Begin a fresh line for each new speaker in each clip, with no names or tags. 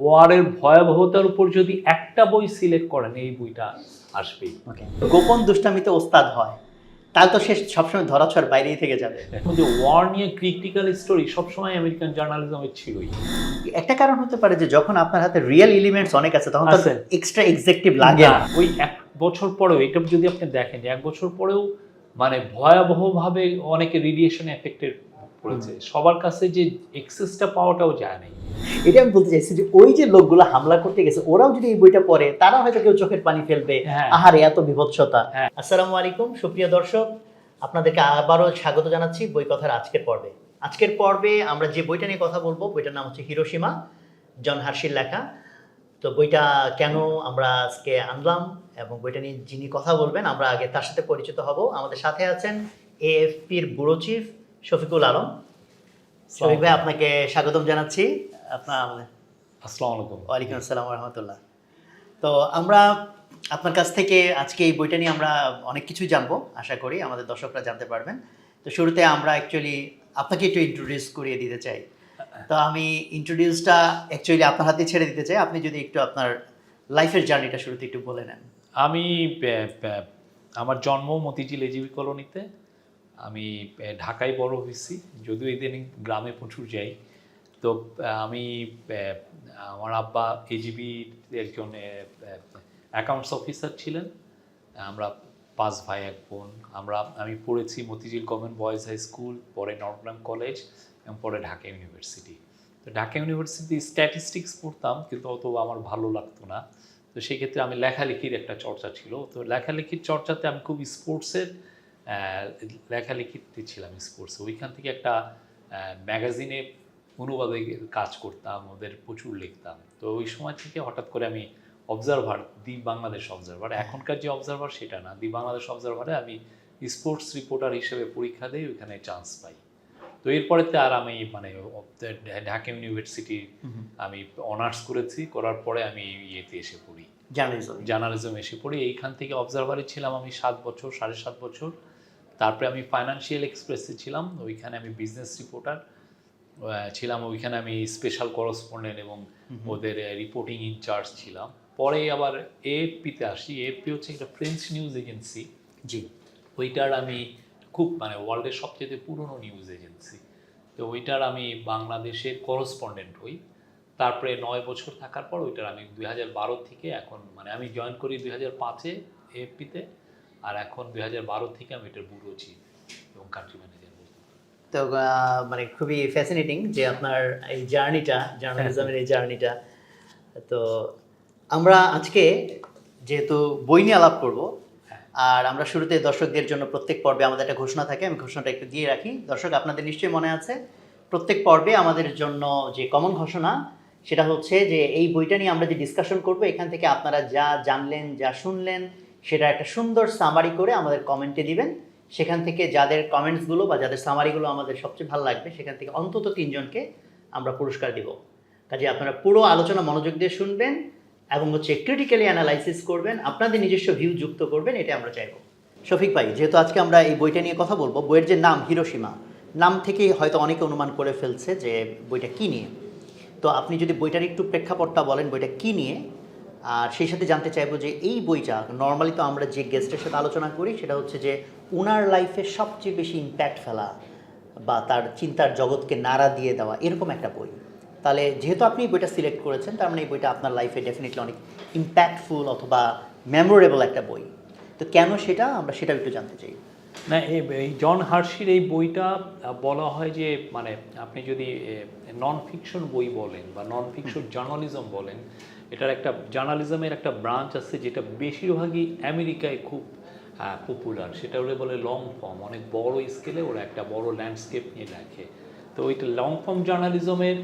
ওয়ারের ভয়াবহতার উপর যদি একটা বই সিলেক্ট করেন এই বইটা আসবেই।
ওকে, গোপন দুষ্টামিতে ওস্তাদ হয়, তাহলে তো সে সবসময় ধরাছোঁয়ার বাইরেই থেকে যাবে।
এখন যে ওয়ার নিয়ে ক্রিটিক্যাল স্টোরি সবসময় আমেরিকান জার্নালিজমের ছিলই।
একটা কারণ হতে পারে যে যখন আপনার হাতে রিয়েল এলিমেন্টস অনেক আছে তখন তো
আছে।
এক্সট্রা এক্সেকটিভ লাগে না।
ওই 1 বছর পরেও এটা যদি আপনি দেখেন যে 1 বছর পরেও মানে ভয়াবহভাবে অনেকে রেডিয়েশন এফেক্টেড পড়েছে, সবার কাছে যে এক্সেসটা পাওয়াটাও যায় নাই।
এটা আমি বলতে চাইছি যে ওই যে লোকগুলো হামলা করতে গেছে ওরাও যদি এই বইটা পড়ে তারা হয়তো কেউ চোখের পানি ফেলবে।
হ্যাঁ।
আহারে এত বিভৎসতা।
হ্যাঁ।
আসসালামু আলাইকুম সুপ্রিয় দর্শক, আপনাদেরকে আবারও স্বাগত জানাচ্ছি বই কথার আজকের পর্বে। আজকের পর্বে আমরা যে বইটা নিয়ে কথা বলবো বইটার নাম হচ্ছে হিরোশিমা, জন হার্শির লেখা। তো বইটা কেন আমরা আজকে আনলাম এবং বইটা নিয়ে যিনি কথা বলবেন আমরা আগে তার সাথে পরিচিত হব। আমাদের সাথে আছেন এএফপির ব্যুরো চিফ শফিকুল আলম। শফিক ভাই, আপনাকে স্বাগতম জানাচ্ছি।
আসসালামু আলাইকুম।
ওয়ালাইকুম আসসালাম রহমতুল্লাহ। তো আমরা আপনার কাছ থেকে আজকে এই বইটা নিয়ে আমরা অনেক কিছুই জানবো, আশা করি আমাদের দর্শকরা জানতে পারবেন। তো শুরুতে আমরা অ্যাকচুয়ালি আপনাকে একটু ইন্ট্রোডিউস করিয়ে দিতে চাই। তো আমি ইন্ট্রোডিউসটা অ্যাকচুয়ালি আপনার হাতে ছেড়ে দিতে চাই, আপনি যদি একটু আপনার লাইফের জার্নিটা শুরুতে একটু বলে নেন।
আমি আমার জন্ম মতিঝিল এজিবি কলোনিতে। আমি ঢাকায় বড় হয়েছি, যদিও ইদানিং গ্রামে প্রচুর যাই। তো আমি আমার আব্বা এজিবি একজন অ্যাকাউন্টস অফিসার ছিলেন। আমরা 5 ভাই 1 বোন। আমি পড়েছি Motijheel government boys high school, পরে নটরডেম কলেজ এবং পরে ঢাকা ইউনিভার্সিটি। তো ঢাকা ইউনিভার্সিটি স্ট্যাটিস্টিক্স পড়তাম, কিন্তু অত আমার ভালো লাগতো না। তো সেক্ষেত্রে আমি লেখালেখির একটা চর্চা ছিল। তো লেখালেখির চর্চাতে আমি খুব স্পোর্টসের লেখালেখিতে ছিলাম। স্পোর্টস ওইখান থেকে একটা ম্যাগাজিনে অনুবাদে কাজ করতাম, ওদের প্রচুর লিখতাম। তো ওই সময় থেকে হঠাৎ করে আমি অবজারভার, দি বাংলাদেশ অবজারভার, এখনকার যে অবজারভার সেটা না, দি বাংলাদেশ অবজারভারে আমি স্পোর্টস রিপোর্টার হিসেবে পরীক্ষা দিই, ওইখানে চান্স পাই। তো এরপরেতে আর আমি ঢাকা ইউনিভার্সিটি আমি অনার্স করেছি, করার পরে আমি ইয়েতে এসে পড়ি, জার্নালিজম এসে পড়ি। এইখান থেকে অবজারভারে ছিলাম আমি 7 বছর, 7.5 বছর। তারপরে আমি ফাইন্যান্সিয়াল এক্সপ্রেসে ছিলাম, ওইখানে আমি বিজনেস রিপোর্টার ছিলাম। ওইখানে আমি স্পেশাল করসপন্ডেন্ট এবং ওদের রিপোর্টিং ইনচার্জ ছিলাম। পরে আবার এএফপিতে আসি। এএফপি হচ্ছে একটা ফ্রেঞ্চ নিউজ এজেন্সি।
জি।
ওইটার আমি খুব ওয়ার্ল্ডের সবচেয়ে পুরনো নিউজ এজেন্সি। তো ওইটার আমি বাংলাদেশের করসপন্ডেন্ট হই। তারপরে 9 বছর থাকার পর ওইটার আমি 2012 থেকে এখন আমি জয়েন করি 2005-এ এএফপিতে, আর এখন 2012 থেকে আমি এটার ব্যুরো চিফ এবং কান্ট্রি ম্যানেজার।
তো খুবই ফ্যাসিনেটিং যে আপনার এই জার্নিটা, জার্নালিজমের এই জার্নিটা। তো আমরা আজকে যেহেতু বই নিয়ে আলাপ করব, আর আমরা শুরুতে দর্শকদের জন্য প্রত্যেক পর্বে আমাদের একটা ঘোষণা থাকে, আমি ঘোষণাটা একটু দিয়ে রাখি। দর্শক, আপনাদের নিশ্চয়ই মনে আছে প্রত্যেক পর্বে আমাদের জন্য যে কমন ঘোষণা সেটা হচ্ছে যে এই বইটা নিয়ে আমরা যে ডিসকাশন করব, এখান থেকে আপনারা যা জানলেন, যা শুনলেন সেটা একটা সুন্দর সামারি করে আমাদের কমেন্টে দিবেন। সেখান থেকে যাদের কমেন্টসগুলো বা যাদের সামারিগুলো আমাদের সবচেয়ে ভালো লাগবে সেখান থেকে অন্তত 3 জনকে আমরা পুরস্কার দিব। কাজে আপনারা পুরো আলোচনা মনোযোগ দিয়ে শুনবেন এবং ক্রিটিক্যালি অ্যানালাইসিস করবেন, আপনাদের নিজস্ব ভিউ যুক্ত করবেন, এটা আমরা চাইব। শফিক ভাই, যেহেতু আজকে আমরা এই বইটা নিয়ে কথা বলবো, বইয়ের যে নাম হিরোশিমা, নাম থেকেই হয়তো অনেকে অনুমান করে ফেলছে যে বইটা কী নিয়ে। তো আপনি যদি বইটার একটু প্রেক্ষাপটটা বলেন বইটা কী নিয়ে, আর সেই সাথে জানতে চাইবো যে এই বইটা নর্মালি তো আমরা যে গেস্টের সাথে আলোচনা করি সেটা হচ্ছে যে ওনার লাইফে সবচেয়ে বেশি ইম্প্যাক্ট ফেলা বা তার চিন্তার জগৎকে নাড়া দিয়ে দেওয়া এরকম একটা বই। তাহলে যেহেতু আপনি বইটা সিলেক্ট করেছেন, তার মানে এই বইটা আপনার লাইফে ডেফিনেটলি অনেক ইম্প্যাক্টফুল অথবা মেমোরেবল একটা বই। তো কেন সেটা আমরা সেটা একটু জানতে চাই।
না, এই জন হার্শির এই বইটা বলা হয় যে আপনি যদি নন ফিকশন বই বলেন বা নন ফিকশন জার্নালিজম বলেন, এটার একটা জার্নালিজমের একটা ব্রাঞ্চ আছে যেটা বেশিরভাগই আমেরিকায় খুব পপুলার। সেটা বলে লং ফর্ম। অনেক বড় স্কেলে ওরা একটা বড় ল্যান্ডস্কেপ নিয়ে লেখে। তো ওইটা লং ফর্ম জার্নালিজমের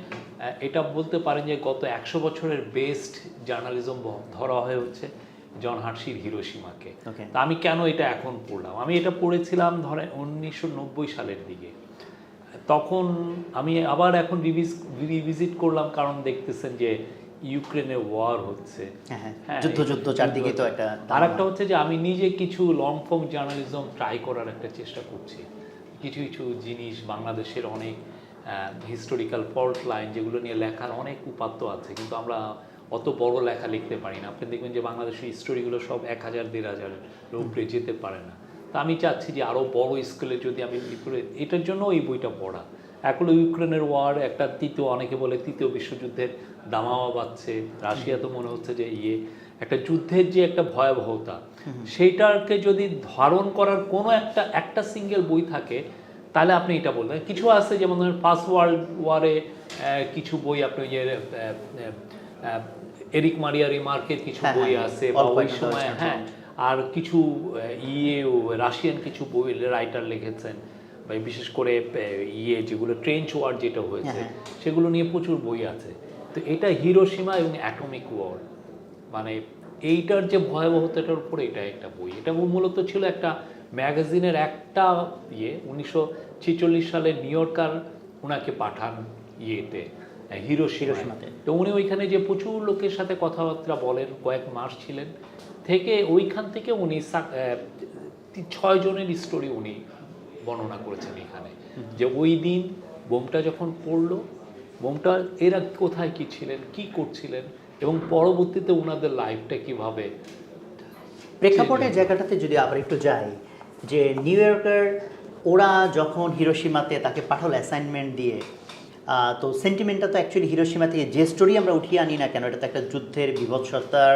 এটা বলতে পারেন যে গত 100 বছরের বেস্ট জার্নালিজম ধরা হয় হচ্ছে জন হার্শির হিরোশিমাকে। তা আমি কেন এটা এখন পড়লাম? আমি এটা পড়েছিলাম 1990 সালের দিকে। তখন আমি আবার এখন রিভিজিট করলাম, কারণ দেখতেছেন যে ইউক্রেনে ওয়ার হচ্ছে,
যুদ্ধ চারদিকে। তো একটা
আর একটা হচ্ছে যে আমি নিজে কিছু লং ফর্ম জার্নালিজম ট্রাই করার একটা চেষ্টা করছি। কিছু কিছু জিনিস বাংলাদেশের অনেক হিস্টোরিক্যাল ফল্ট লাইন, যেগুলো নিয়ে লেখার অনেক উপাত্ত আছে, কিন্তু আমরা অত বড় লেখা লিখতে পারি না। আপনি দেখবেন যে বাংলাদেশের স্টোরিগুলো সব 1000-1500 উপরে যেতে পারে না। তো আমি চাচ্ছি যে আরও বড় স্কেলে যদি আমি এটার জন্য এই বইটা পড়া। এখন ইউক্রেনের ওয়ার একটা অনেকে বলে তৃতীয় বিশ্বযুদ্ধের দামামা বাজছে, রাশিয়া তো মনে হচ্ছে যে একটা যুদ্ধের যে একটা ভয়াবহতা, সেইটাকে যদি ধারণ করার কোনো একটা সিঙ্গেল বই থাকে, তাহলে আপনি এটা বলবেন। কিছু আছে যেমন ধরেন ফার্স্ট ওয়ার্ল্ড ওয়ারে কিছু বই, আপনি যে এরিক মারিয়া রিমার্কের কিছু বই আছে, বা ওই সময় আর কিছু রাশিয়ান কিছু বই রাইটার লিখেছেন, বা বিশেষ করে যেগুলো ট্রেঞ্চ ওয়ার যেটা হয়েছে সেগুলো নিয়ে প্রচুর বই আছে। তো এটা হিরোশিমা এবং অ্যাটমিক ওয়ার, মানে এইটার যে ভয়াবহতাটার উপরে এটা একটা বই। এটা মূলত ছিল একটা ম্যাগাজিনের একটা 1946 সালে নিউ ইয়র্কার ওনাকে পাঠান হিরোশিমাতে। তো উনি ওইখানে যে প্রচুর লোকের সাথে কথাবার্তা বলেন, কয়েক মাস ছিলেন, থেকে ওইখান থেকে উনি 6 জনের স্টোরি উনি বর্ণনা করেছেন এখানে, যে ওই দিন বোমটা যখন পড়লো, বোমটা এরা কোথায় কি ছিলেন, কি করছিলেন, এবং পরবর্তীতে ওনাদের লাইফটা কিভাবে।
প্রেক্ষাপটের জায়গাটাতে যদি আবার একটু যাই, যে নিউ ইয়র্কার ওরা যখন হিরোশিমাতে তাকে পাঠালো অ্যাসাইনমেন্ট দিয়ে, তো সেন্টিমেন্টটা তো অ্যাকচুয়ালি হিরোশিমা থেকে যে স্টোরি আমরা উঠিয়ে আনি না কেন, এটা তো একটা যুদ্ধের বিভৎসতার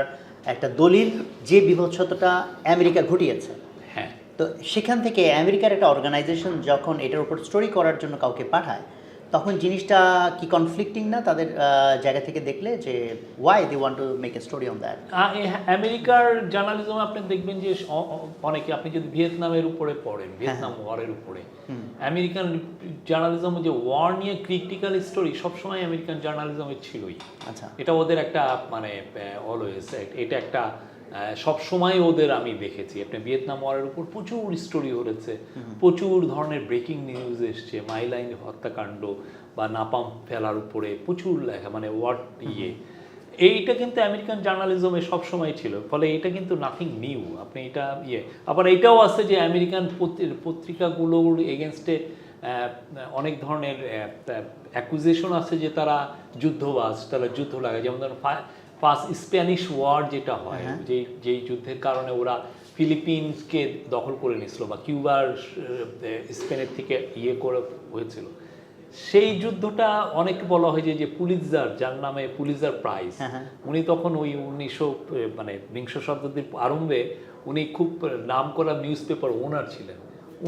একটা দলিল, যে বিভৎসতাটা আমেরিকা ঘটিয়েছে।
হ্যাঁ,
তো সেখান থেকে আমেরিকার একটা অর্গানাইজেশন যখন এটার উপর স্টোরি করার জন্য কাউকে পাঠায়, তখন জিনিসটা কি কনফ্লিক্টিং না তাদের জায়গা থেকে দেখলে, যে why they want to make a story on that?
আমেরিকার জার্নালিজম আপনি দেখবেন যে অনেকে, আপনি যদি ভিয়েতনামের উপরে পড়েন, ভিয়েতনাম ওয়ারের উপরে, আমেরিকান জার্নালিজম যে ওয়ার নিয়ে ক্রিটিক্যাল স্টোরি সবসময় আমেরিকান জার্নালিজমের ছিলই।
আচ্ছা,
এটা ওদের একটা মানে অলওয়েজ, এটা একটা সবসময় ওদের আমি দেখেছি। আপনি ভিয়েতনাম ওয়ারের উপর প্রচুর স্টোরি হয়েছে, প্রচুর ধরনের ব্রেকিং নিউজ এসছে, মাইলাইন হত্যাকাণ্ড বা নাপাম ফেলার উপরে প্রচুর লেখা, মানে এইটা কিন্তু আমেরিকান জার্নালিজমে সবসময় ছিল। ফলে এটা কিন্তু নাথিং নিউ। আপনি এটা আবার এটাও আছে যে আমেরিকান পত্রিকাগুলোর এগেনস্টে অনেক ধরনের অ্যাকুজেশন আছে যে তারা যুদ্ধবাজ, তারা যুদ্ধ লাগে। যেমন ধরুন ফার্স্ট স্প্যানিশ ওয়ার যেটা হয়, যেই যুদ্ধের কারণে ওরা ফিলিপিন্সকে দখল করে নিয়েছিল, বা কিউবার স্পেনের থেকে করে হয়েছিল, সেই যুদ্ধটা অনেক বলা হয় যে পুলিৎজার, যার নামে পুলিৎজার প্রাইজ, উনি তখন ওই 20 শতাব্দীর আরম্ভে উনি খুব নাম করা নিউজ পেপার ওনার ছিলেন।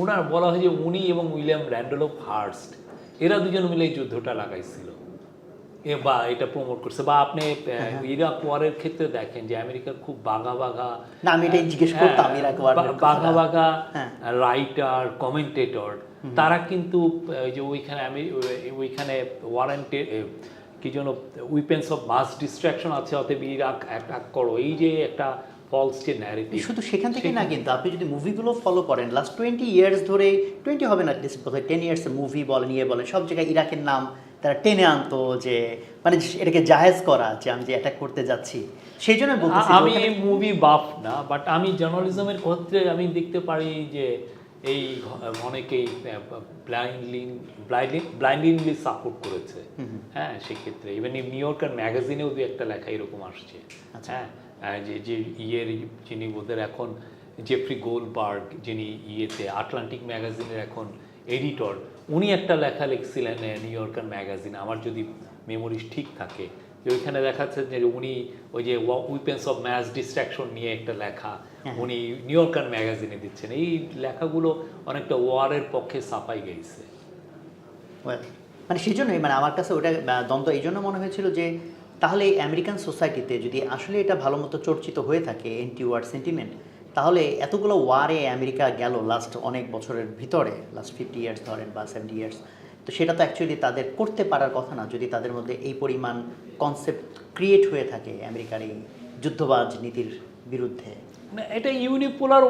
ওনার বলা হয় যে উনি এবং উইলিয়াম র্যান্ডলফ হার্স্ট, এরা দুজন মিলে এই যুদ্ধটা লাগাইছিল বা এটা প্রমোট করছে। বা আপনি ইরাক ওয়ারের ক্ষেত্রে দেখেন যে আমেরিকার খুব বাঘা বাঘা রাইটার, কমেন্টেটর, তারা কিন্তু যে ওইখানে ওয়ারেন্টে কি যেন উইপেন্স অফ মাস ডিস্ট্রাকশন আছে, অতএব ইরাক অ্যাটাক করো, এই যে একটা ফলস যে ন্যারেটিভ।
শুধু সেখান থেকে না, কিন্তু আপনি যদি মুভিগুলো ফলো করেন লাস্ট 20 ইয়ার্স ধরে, 20 হবে না, বোধহয় 10 ইয়ার্সের মুভি বলেন বলেন, সব জায়গায় ইরাকের নাম তারা টেনে আনতো, যে মানে এটাকে জায়েজ করা যে আমি যে অ্যাটাক করতে যাচ্ছি। সেই জন্য বলতেছি,
আমি মুভি বাফ না, বাট আমি জার্নালিজমের ক্ষেত্রে আমি দেখতে পারি যে এই অনেকেই ব্লাইন্ডলি সাপোর্ট করেছে। হ্যাঁ, সেক্ষেত্রে ইভেন নিউ ইয়র্কার ম্যাগাজিনেও দু একটা লেখা এরকম আসছে। হ্যাঁ, যে যিনি ওদের এখন জেফ্রি গোলবার্গ, যিনি আটলান্টিক ম্যাগাজিনের এখন এডিটর, উনি একটা লেখা লিখছিলেন নিউ ইয়র্কার ম্যাগাজিন, আমার যদি মেমোরি ঠিক থাকে, যে ওইখানে দেখাচ্ছে যে উনি ওই যে উইপেন্স অফ ম্যাস ডিস্ট্রাকশন নিয়ে একটা লেখা উনি নিউ ইয়র্কার ম্যাগাজিনে দিচ্ছেন। এই লেখাগুলো অনেকটা ওয়ারের পক্ষে ছাপাই গেছে।
মানে সেই জন্যই মানে আমার কাছে ওটা দ্বন্দ্ব এই জন্য মনে হয়েছিল যে তাহলে আমেরিকান সোসাইটিতে যদি আসলে এটা ভালো মতো চর্চিত হয়ে থাকে অ্যান্টি ওয়ার সেন্টিমেন্ট, তাহলে এতগুলো ওয়ারে আমেরিকা গেল লাস্ট অনেক বছরের ভিতরে, লাস্ট 50 ইয়ার্স ধরেন বা 70 ইয়ার্স, তো সেটা তো অ্যাকচুয়ালি তাদের করতে পারার কথা না, যদি তাদের মধ্যে এই পরিমাণ কনসেপ্ট ক্রিয়েট হয়ে থাকে আমেরিকার এই যুদ্ধবাজ নীতির বিরুদ্ধে।
এটা ইউনিপোলার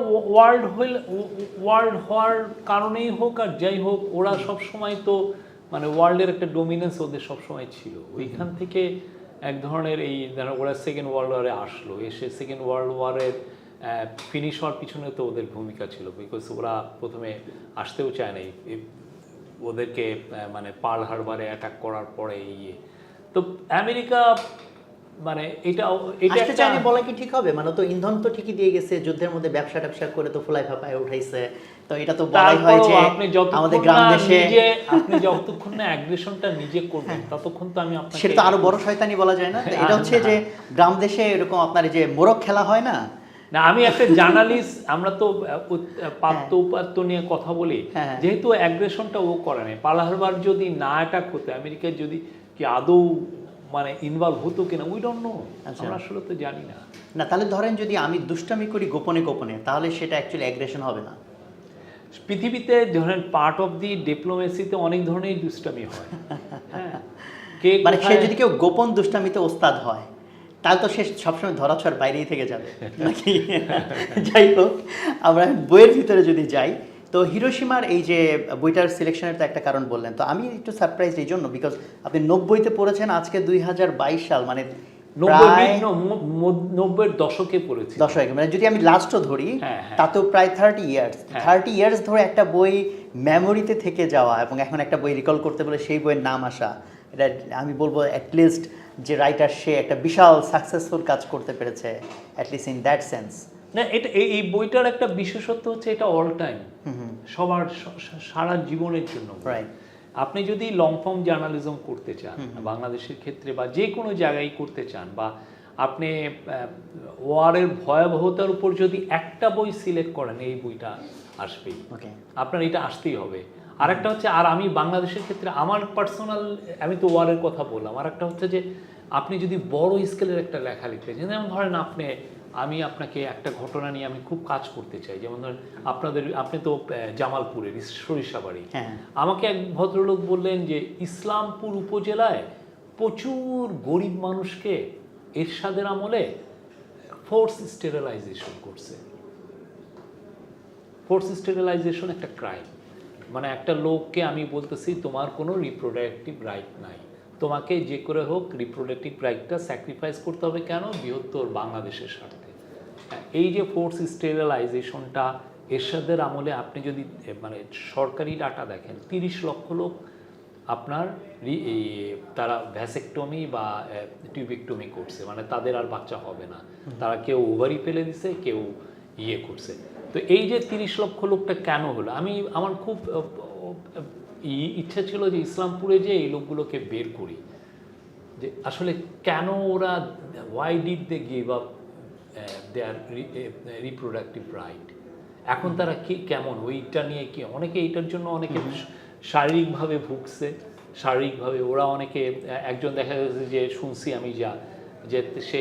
ওয়ার্ল্ড হওয়ার কারণেই হোক আর যাই হোক, ওরা সবসময় তো মানে ওয়ার্ল্ডের একটা ডোমিনেন্স ওদের সবসময় ছিল। ওইখান থেকে এক ধরনের ওরা সেকেন্ড ওয়ার্ল্ড ওয়ারে আসলো, এসে সেকেন্ড ওয়ার্ল্ড ওয়ারের ফিনিশ হওয়ার পিছনে তো ওদের ভূমিকা ছিল, বিকজ ওরা প্রথমে আসতেও চায় না ওদেরকে মানে পার্ল হারবারে অ্যাটাক করার পরে ইয়ে, তো আমেরিকা মানে এটা
আসতে
একটা
চাইনি বলা কি ঠিক হবে? মানে তো ইন্ধন তো ঠিকই দিয়ে গেছে, যুদ্ধের মধ্যে ব্যবসা ট্যাবসা করে তো ফুলাই ফাপায় উঠাইছে, তো এটা তো বলাই হয় যে আমাদের গ্রাম দেশে
আপনি যতক্ষণ না অ্যাগ্রেশনটা নিজে করবেন ততক্ষণ তো আমি আপনাকে
সেটা তো আরো বড় শয়তানি বলা যায় না? তো এটা হচ্ছে যে গ্রাম দেশে এরকম আপনার এই যে মোরগ খেলা হয় না,
না, আমি একটা জার্নালিস্ট, আমরা তো পাত্য উপাত্ত নিয়ে কথা বলি,
হ্যাঁ।
যেহেতু অ্যাগ্রেশনটা ও করে নাই, পার্ল হারবার যদি না অ্যাটাক হতো, আমেরিকার যদি কি আদৌ মানে ইনভলভ হতো কিনা, উই ডোন্ট নো, আমরা আসলে তো জানি না।
না তাহলে ধরেন যদি আমি দুষ্টামি করি গোপনে গোপনে, তাহলে সেটা অ্যাকচুয়ালি অ্যাগ্রেশন হবে না?
পৃথিবীতে ধরেন পার্ট অফ দি ডিপ্লোমেসিতে অনেক ধরনের দুষ্টামি হয়, হ্যাঁ, কে
মানে সে
কোথায়-
যদি কেউ গোপন দুষ্টামিতে ওস্তাদ হয়, তাহলে তো সে সবসময় ধরাছোঁয়ার বাইরেই থেকে যাবে নাকি? যাই হোক, আমরা বইয়ের ভিতরে যদি যাই, তো হিরোশিমার এই যে বইটার সিলেকশনের তো একটা কারণ বললেন, তো আমি একটু সারপ্রাইজ এই জন্য, বিকজ আপনি 90-তে পড়েছেন, আজকে 2022 সাল, মানে প্রায়
90-এর দশকে পড়েছি।
দশক, মানে যদি আমি লাস্টও ধরি
হ্যাঁ, হ্যাঁ।
তাতেও প্রায় 30 ইয়ার্স,
হ্যাঁ।
30 ইয়ার্স ধরে একটা বই মেমোরিতে থেকে যাওয়া এবং এখন একটা বই রিকল করতে বলে সেই বইয়ের নাম আসা, এটা আমি বলবো অ্যাটলিস্ট যে রাইটার সে একটা বিশাল সাকসেসফুল কাজ করতে পেরেছে, অ্যাটলিস্ট ইন দ্যাট সেন্স।
না, এটা এই বইটার একটা বিশেষত্ব হচ্ছে এটা অল টাইম, সবার সারা জীবনের জন্য।
রাইট।
আপনি যদি লং ফর্ম জার্নালিজম করতে চান বাংলাদেশের ক্ষেত্রে বা যে কোনো জায়গায় করতে চান, বা আপনি ওয়ারের ভয়াবহতার উপর যদি একটা বই সিলেক্ট করেন, এই বইটা আসবেই,
ওকে।
আপনার এটা আসতেই হবে। আরেকটা হচ্ছে, আর আমি বাংলাদেশের ক্ষেত্রে আমার পার্সোনাল, আমি তো ওয়ারের কথা বললাম, আর একটা হচ্ছে যে আপনি যদি বড় স্কেলের একটা লেখা লিখতে চান, যেমন ধরেন আমি আপনাকে একটা ঘটনা নিয়ে আমি খুব কাজ করতে চাই, যেমন ধরেন আপনি তো জামালপুরের সরিষাবাড়ি,
হ্যাঁ।
আমাকে এক ভদ্রলোক বললেন যে ইসলামপুর উপজেলায় প্রচুর গরিব মানুষকে এরশাদের আমলে ফোর্স স্টেরিলাইজেশন করছে। ফোর্স স্টেরিলাইজেশন একটা ক্রাইম, মানে একটা লোককে আমি বলতেছি তোমার কোনো রিপ্রোডাক্টিভ রাইট নাই, তোমাকে যে করে হোক রিপ্রোডাক্টিভ রাইটটা স্যাক্রিফাইস করতে হবে, কেন? বৃহত্তর বাংলাদেশের স্বার্থে। এই যে ফোর্স স্টেরিলাইজেশনটা এরশাদের আমলে, আপনি যদি মানে সরকারি ডাটা দেখেন, 30 লক্ষ লোক আপনার তারা ভ্যাসেকটমি বা টিউবেকটমি করছে, মানে তাদের আর বাচ্চা হবে না, তারা কেউ ওভারি ফেলে দিছে, কেউ ইয়ে করছে। তো এই যে 30 লক্ষ লোকটা কেন হলো, আমার খুব ইচ্ছা ছিল যে ইসলামপুরে যে এই লোকগুলোকে বের করি, যে আসলে কেন ওরা, why did they give up their reproductive right, এখন তারা কি কেমন, ওইটা নিয়ে কি, অনেকে এইটার জন্য অনেকে শারীরিকভাবে ভুগছে, শারীরিকভাবে ওরা অনেকে, একজন দেখা গেছে যে শুনছি আমি যে সে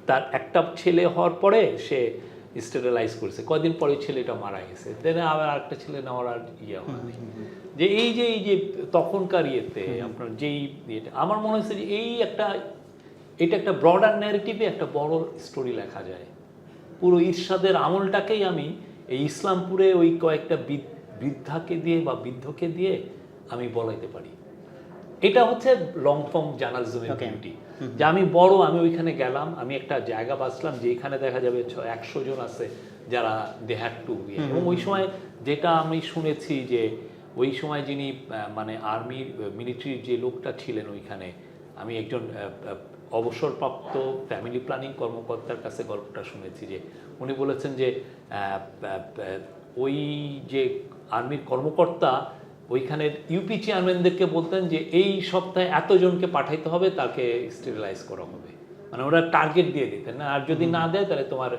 তার একটা ছেলে হওয়ার পরে সে স্টেরিলাইজ করেছে, কদিন পরে ছেলেটা মারা গেছে, দেন আবার আরেকটা ছেলে নেওয়ার আর ইয়ে হয়নি। যে এই যে তখনকার ইয়েতে আপনার যেই ইয়েটা, আমার মনে হচ্ছে যে এটা একটা ব্রডার ন্যারেটিভে একটা বড় স্টোরি লেখা যায়। পুরো ইরশাদের আমলটাকেই আমি এই ইসলামপুরে ওই কয়েকটা বৃদ্ধাকে দিয়ে বা বৃদ্ধকে দিয়ে আমি বলাইতে পারি। এটা হচ্ছে লং ফর্ম জার্নালিজমের বিউটি, যে আমি ওইখানে গেলাম, আমি একটা জায়গা বাছলাম যেখানে দেখা যাবে 100 জন আছে যারা দে হ্যাড টু, এবং ওই সময় যেটা আমি শুনেছি যে ওই সময় যিনি মানে আর্মির মিলিটারির যে লোকটা ছিলেন ওইখানে, আমি একজন অবসরপ্রাপ্ত ফ্যামিলি প্ল্যানিং কর্মকর্তার কাছে গল্পটা শুনেছি, যে উনি বলেছেন যে ওই যে আর্মির কর্মকর্তা ওইখানের ইউপি চেয়ারম্যানদেরকে বলতেন যে এই সপ্তাহে এতজনকে পাঠাইতে হবে, তাকে স্টেরিলাইজ করা হবে, মানে ওরা টার্গেট দিয়ে দিতেন না, আর যদি না দেয় তাহলে তোমার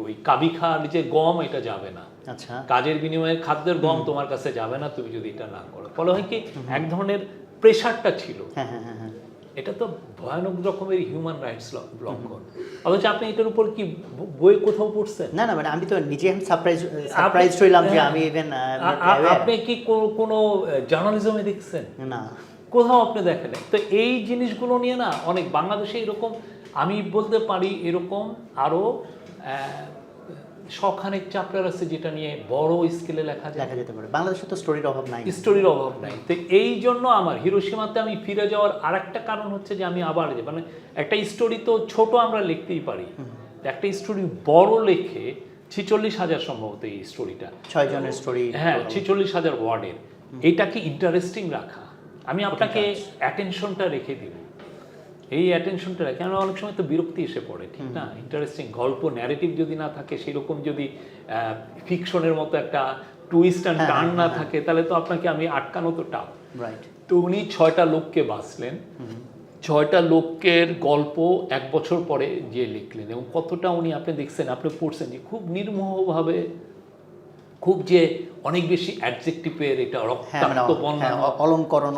ওই কাবি খাওয়ার যে গম, এটা যাবে না,
আচ্ছা,
কাজের বিনিময়ে খাদ্যের গম তোমার কাছে যাবে না, তুমি যদি এটা না করো। ফলে হয় কি, এক ধরনের প্রেশারটা ছিল।
হ্যাঁ হ্যাঁ হ্যাঁ,
এটা তো ভয়ানক রকমের হিউম্যান রাইটস লঙ্ঘন। অথচ আপনি এটার উপর কি বই কোথাও পড়ছেন?
না মানে আমি তো নিজে সারপ্রাইজ হইলাম যে আমি ইভেন
আপনি কি কোনো জার্নালিজমে দেখছেন?
না,
কোথাও আপনি দেখেন। তো এই জিনিসগুলো নিয়ে না অনেক বাংলাদেশে এরকম, আমি বলতে পারি এরকম আরো শখানেক চ্যাপ্টার আছে যেটা নিয়ে বড় স্কেলে লেখা
যেতে পারে। বাংলাদেশে তো স্টোরির অভাব নাই,
স্টোরির অভাব নাই। তো এই জন্য আমার হিরোশিমাতে আমি ফিরে যাওয়ার আরেকটা কারণ হচ্ছে যে আমি আবার মানে একটা স্টোরি তো ছোট আমরা লিখতেই পারি, একটা স্টোরি বড় লেখে 46,000 সম্ভবত এই স্টোরিটা,
6 জনের স্টোরি।
হ্যাঁ 46,000 ওয়ার্ডের। এইটাকে ইন্টারেস্টিং রাখা, আমি আপনাকে অ্যাটেনশনটা রেখে দিব, এই অ্যাটেনশনটা রেখে, আমরা অনেক সময় তো বিরক্তি এসে পড়ে, ঠিক না? ইন্টারেস্টিং গল্প ন্যারেটিভ যদি না থাকে, সেরকম যদি ফিকশনের মতো একটা টুইস্ট অ্যান্ড টার্ন না থাকে, তাহলে তো আপনাকে আমি আটকানো তো টাফ।
রাইট।
তো উনি 6টা লোককে বাঁচলেন, 6টা লোকের গল্প 1 বছর পরে যে লিখলেন, এবং কতটা উনি, আপনি দেখছেন, আপনি পড়ছেন যে খুব নির্মোহভাবে, খুব যে অনেক বেশি অ্যাডজেক্টিভের এটা রক্তাক্ত বর্ণনা, অলঙ্করণ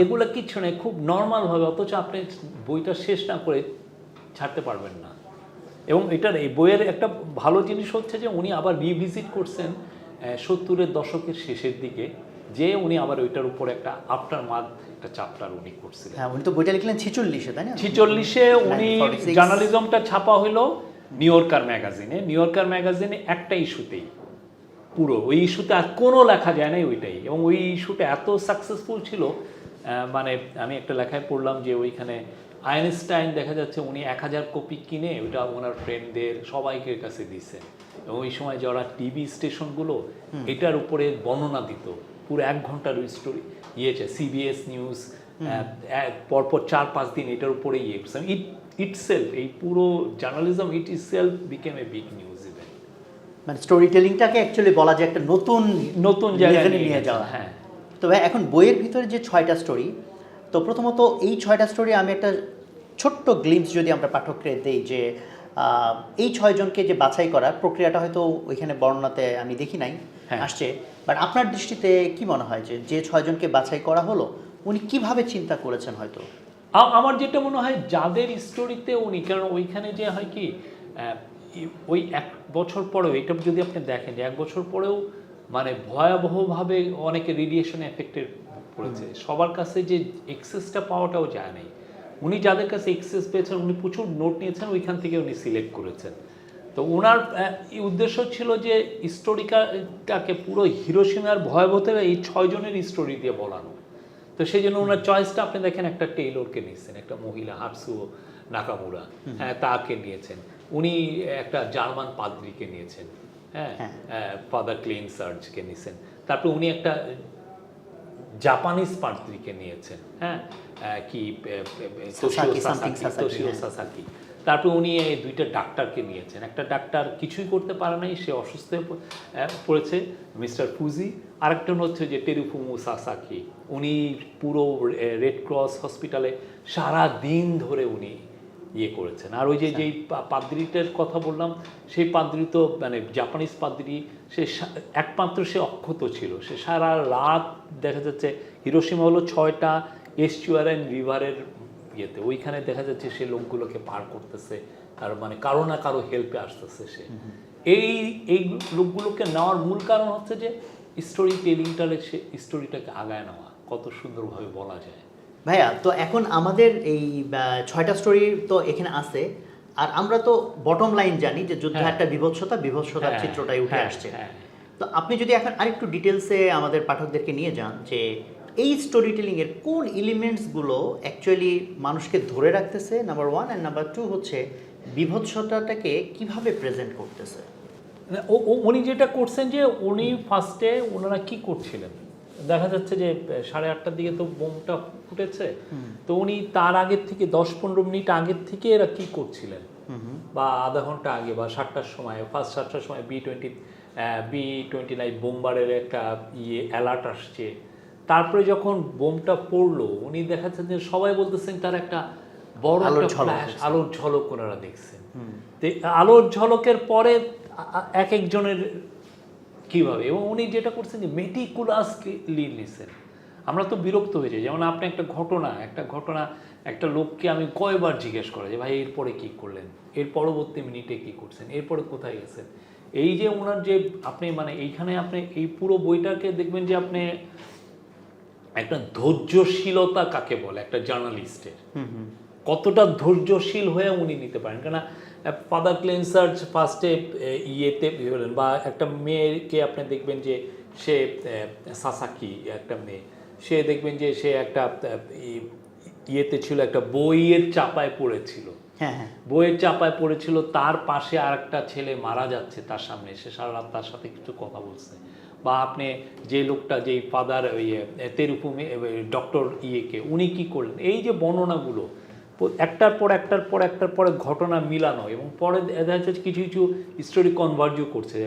এগুলো কিচ্ছু নেই, খুব নর্মাল ভাবে, অথচ আপনি বইটা শেষ না করে ছাড়তে পারবেন না। এবং এটার এই বইয়ের একটা ভালো জিনিস হচ্ছে যে উনি আবার রিভিজিট করছেন 70-এর দশকের শেষের দিকে, যে উনি আবার ওইটার উপর একটা আফটার মাথ একটা চ্যাপ্টার উনি করছিলেন।
হ্যাঁ, উনি তো বইটা লিখলেন 46-এ, তাই না?
46-এ উনি জার্নালিজমটা ছাপা হলো নিউ ইয়র্কার ম্যাগাজিনে। নিউ ইয়র্কার ম্যাগাজিনে একটা ইস্যুতেই, পুরো ওই ইস্যুতে আর কোনো লেখা যায় নাই ওইটাই, এবং ওই ইস্যুটা এত সাকসেসফুল ছিল, মানে আমি একটা লেখায় পড়লাম যে ওইখানে আইনস্টাইন দেখা যাচ্ছে উনি 1000 কপি কিনে ওইটা ওনার ফ্রেন্ডদের সবাইকে কাছে দিয়েছেন, এবং ওই সময় যারা টিভি স্টেশনগুলো এটার উপরে বর্ণনা দিত, পুরো 1 ঘন্টার স্টোরি ইয়েছে, সিবিএস নিউজ পরপর 4-5 দিন এটার উপরে ইয়ে করছে। ইটসেলফ, এই পুরো journalism it itself became a big news event.
মানে স্টোরি টেলিংটাকে অ্যাকচুয়ালি বলা যায় একটা নতুন
জায়গায়
নিয়ে যাওয়া।
হ্যাঁ।
তবে এখন বইয়ের ভিতরে যে 6টা স্টোরি, তো প্রথমত এই 6টা স্টোরি আমি একটা ছোট্ট গ্লিমস যদি আমরা পাঠককে দেই, যে এই 6 জনকে যে বাছাই করার প্রক্রিয়াটা হয়তো ওইখানে বর্ণনাতে আমি দেখি নাই আসছে, বাট আপনার দৃষ্টিতে কি মনে হয় যে 6 জনকে বাছাই করা হলো, উনি কিভাবে চিন্তা করেছেন? হয়তো
আমার যেটা মনে হয় যাদের স্টোরিতে উনি, কারণ ওইখানে যে হয় কি, ওই 1 বছর পরেও, এটা যদি আপনি দেখেন যে 1 বছর পরেও মানে ভয়াবহভাবে অনেকে রেডিয়েশন এফেক্টেড পড়েছে, সবার কাছে যে এক্সেসটা পাওয়াটাও যায় নাই। উনি যাদের কাছে এক্সেস পেয়েছেন, উনি প্রচুর নোট নিয়েছেন, ওইখান থেকে উনি সিলেক্ট করেছেন। তো ওনার উদ্দেশ্য ছিল যে স্টোরিটাকে পুরো হিরোশিমার ভয়াবহতা এই 6 জনের স্টোরি দিয়ে বলানো। তো সেই জন্য ওনার চয়েসটা আপনি দেখেন, একটা টেইলরকে নিয়েছেন, একটা মহিলা হাতসুও নাকামুরা, হ্যাঁ তাকে নিয়েছেন, উনি একটা জার্মান পাদ্রীকে নিয়েছেন, হ্যাঁ ফাদার ক্লেইনসার্জকে নিয়েছেন, তারপর উনি একটা জাপানিজ পাদ্রীকে নিয়েছেন, হ্যাঁ কি তোশিও সাসাকি, তারপর উনি এই 2টা ডাক্তারকে নিয়েছেন। একটা ডাক্তার কিছুই করতে পারে নাই, সে অসুস্থ হয়ে পড়েছে, মিস্টার ফুজি। আরেকটা হচ্ছে যে টেরুফুমু সাসাকি, উনি পুরো রেড ক্রস হসপিটালে সারা দিন ধরে উনি ইয়ে করেছেন। আর ওই যে যেই পাদ্রিটার কথা বললাম, সেই পাদ্রি তো মানে জাপানিজ পাদ্রি, সে একমাত্র সে অক্ষত ছিল, সে সারা রাত দেখা যাচ্ছে, হিরোশিমা হলো 6টা এস্চুয়ারিয়ান রিভারের ইয়েতে, ওইখানে দেখা যাচ্ছে সে লোকগুলোকে পার করতেছে, আর মানে কারো না কারো হেল্পে আসতেছে সে। এই লোকগুলোকে নেওয়ার মূল কারণ হচ্ছে যে স্টোরি টেলিংটারে সে স্টোরিটাকে আগায় নেওয়া, কত সুন্দরভাবে বলা যায়।
ভাইয়া, তো এখন আমাদের এই 6টা স্টোরি তো এখানে আছে, আর আমরা তো বটম লাইন জানি যে যুদ্ধ একটা বিভৎসতার চিত্রটাই উঠে আসছে। তো আপনি যদি এখন আরেকটু ডিটেলসে আমাদের পাঠকদেরকে নিয়ে যান যে এই স্টোরি টেলিং এর কোন এলিমেন্টসগুলো অ্যাকচুয়ালি মানুষকে ধরে রাখতেছে, নাম্বার 1, আর নাম্বার 2 হচ্ছে বিভৎসতাটাকে কিভাবে প্রেজেন্ট করতেছে।
উনি যেটা করছেন যে উনি ফার্স্টে ওনারা কি করছিলেন, দেখা যাচ্ছে যে 8:30টার দিকে তো বোমটা ফুটেছে, তো উনি তার আগের থেকে 10-15 মিনিট আগের থেকে এরা কি করছিলেন, বা আধা ঘন্টা আগে বা 7টার সময়, ফার্স্ট 7টার সময় B-29 বোমবারের একটা অ্যালার্ট আসছে। তারপরে যখন বোমটা পড়লো, উনি দেখাচ্ছেন যে সবাই বলতেছেন তার একটা বড় একটা ফ্ল্যাশ, আলোর ঝলক ওনারা দেখছেন। তো আলোর ঝলকের পরে এক একজনের কীভাবে, এবং উনি যেটা করছেন যে মেটিকুলাসলি নিছেন। আমরা তো বিরক্ত হয়ে যাই, যেমন আপনি একটা ঘটনা একটা লোককে আমি কয়বার জিজ্ঞেস করা যে ভাই এরপরে কি করলেন, এর পরবর্তী মিনিটে কি করছেন, এরপরে কোথায় গেছেন। এই যে ওনার যে আপনি মানে এইখানে আপনি এই পুরো বইটাকে দেখবেন যে আপনি একটা ধৈর্যশীলতা কাকে বলে একটা জার্নালিস্টের, কতটা ধৈর্যশীল হয়ে উনি নিতে পারেন। কেন ফাদার ক্লেইনসার্জ ফার্স্টে ইয়েতে হলেন, বা একটা মেয়েকে আপনি দেখবেন যে সে সাসাকি একটা মেয়ে, সে দেখবেন যে সে একটা ইয়েতে ছিল, একটা বইয়ের চাপায় পড়েছিল,
হ্যাঁ হ্যাঁ
বইয়ের চাপায় পড়েছিল, তার পাশে আরেকটা ছেলে মারা যাচ্ছে তার সামনে, সে সারা রাত তার সাথে কিছু কথা বলছে। বা আপনি যে লোকটা, যেই ফাদার তেরুপুমি ডক্টর ইয়েকে, উনি কি করলেন, এই যে বর্ণনাগুলো একটার পর একটার পর একটার পরে ঘটনা মিলানো, এবং পরে দেখা যাচ্ছে কিছু কিছু স্টোরি কনভার্জও করছে।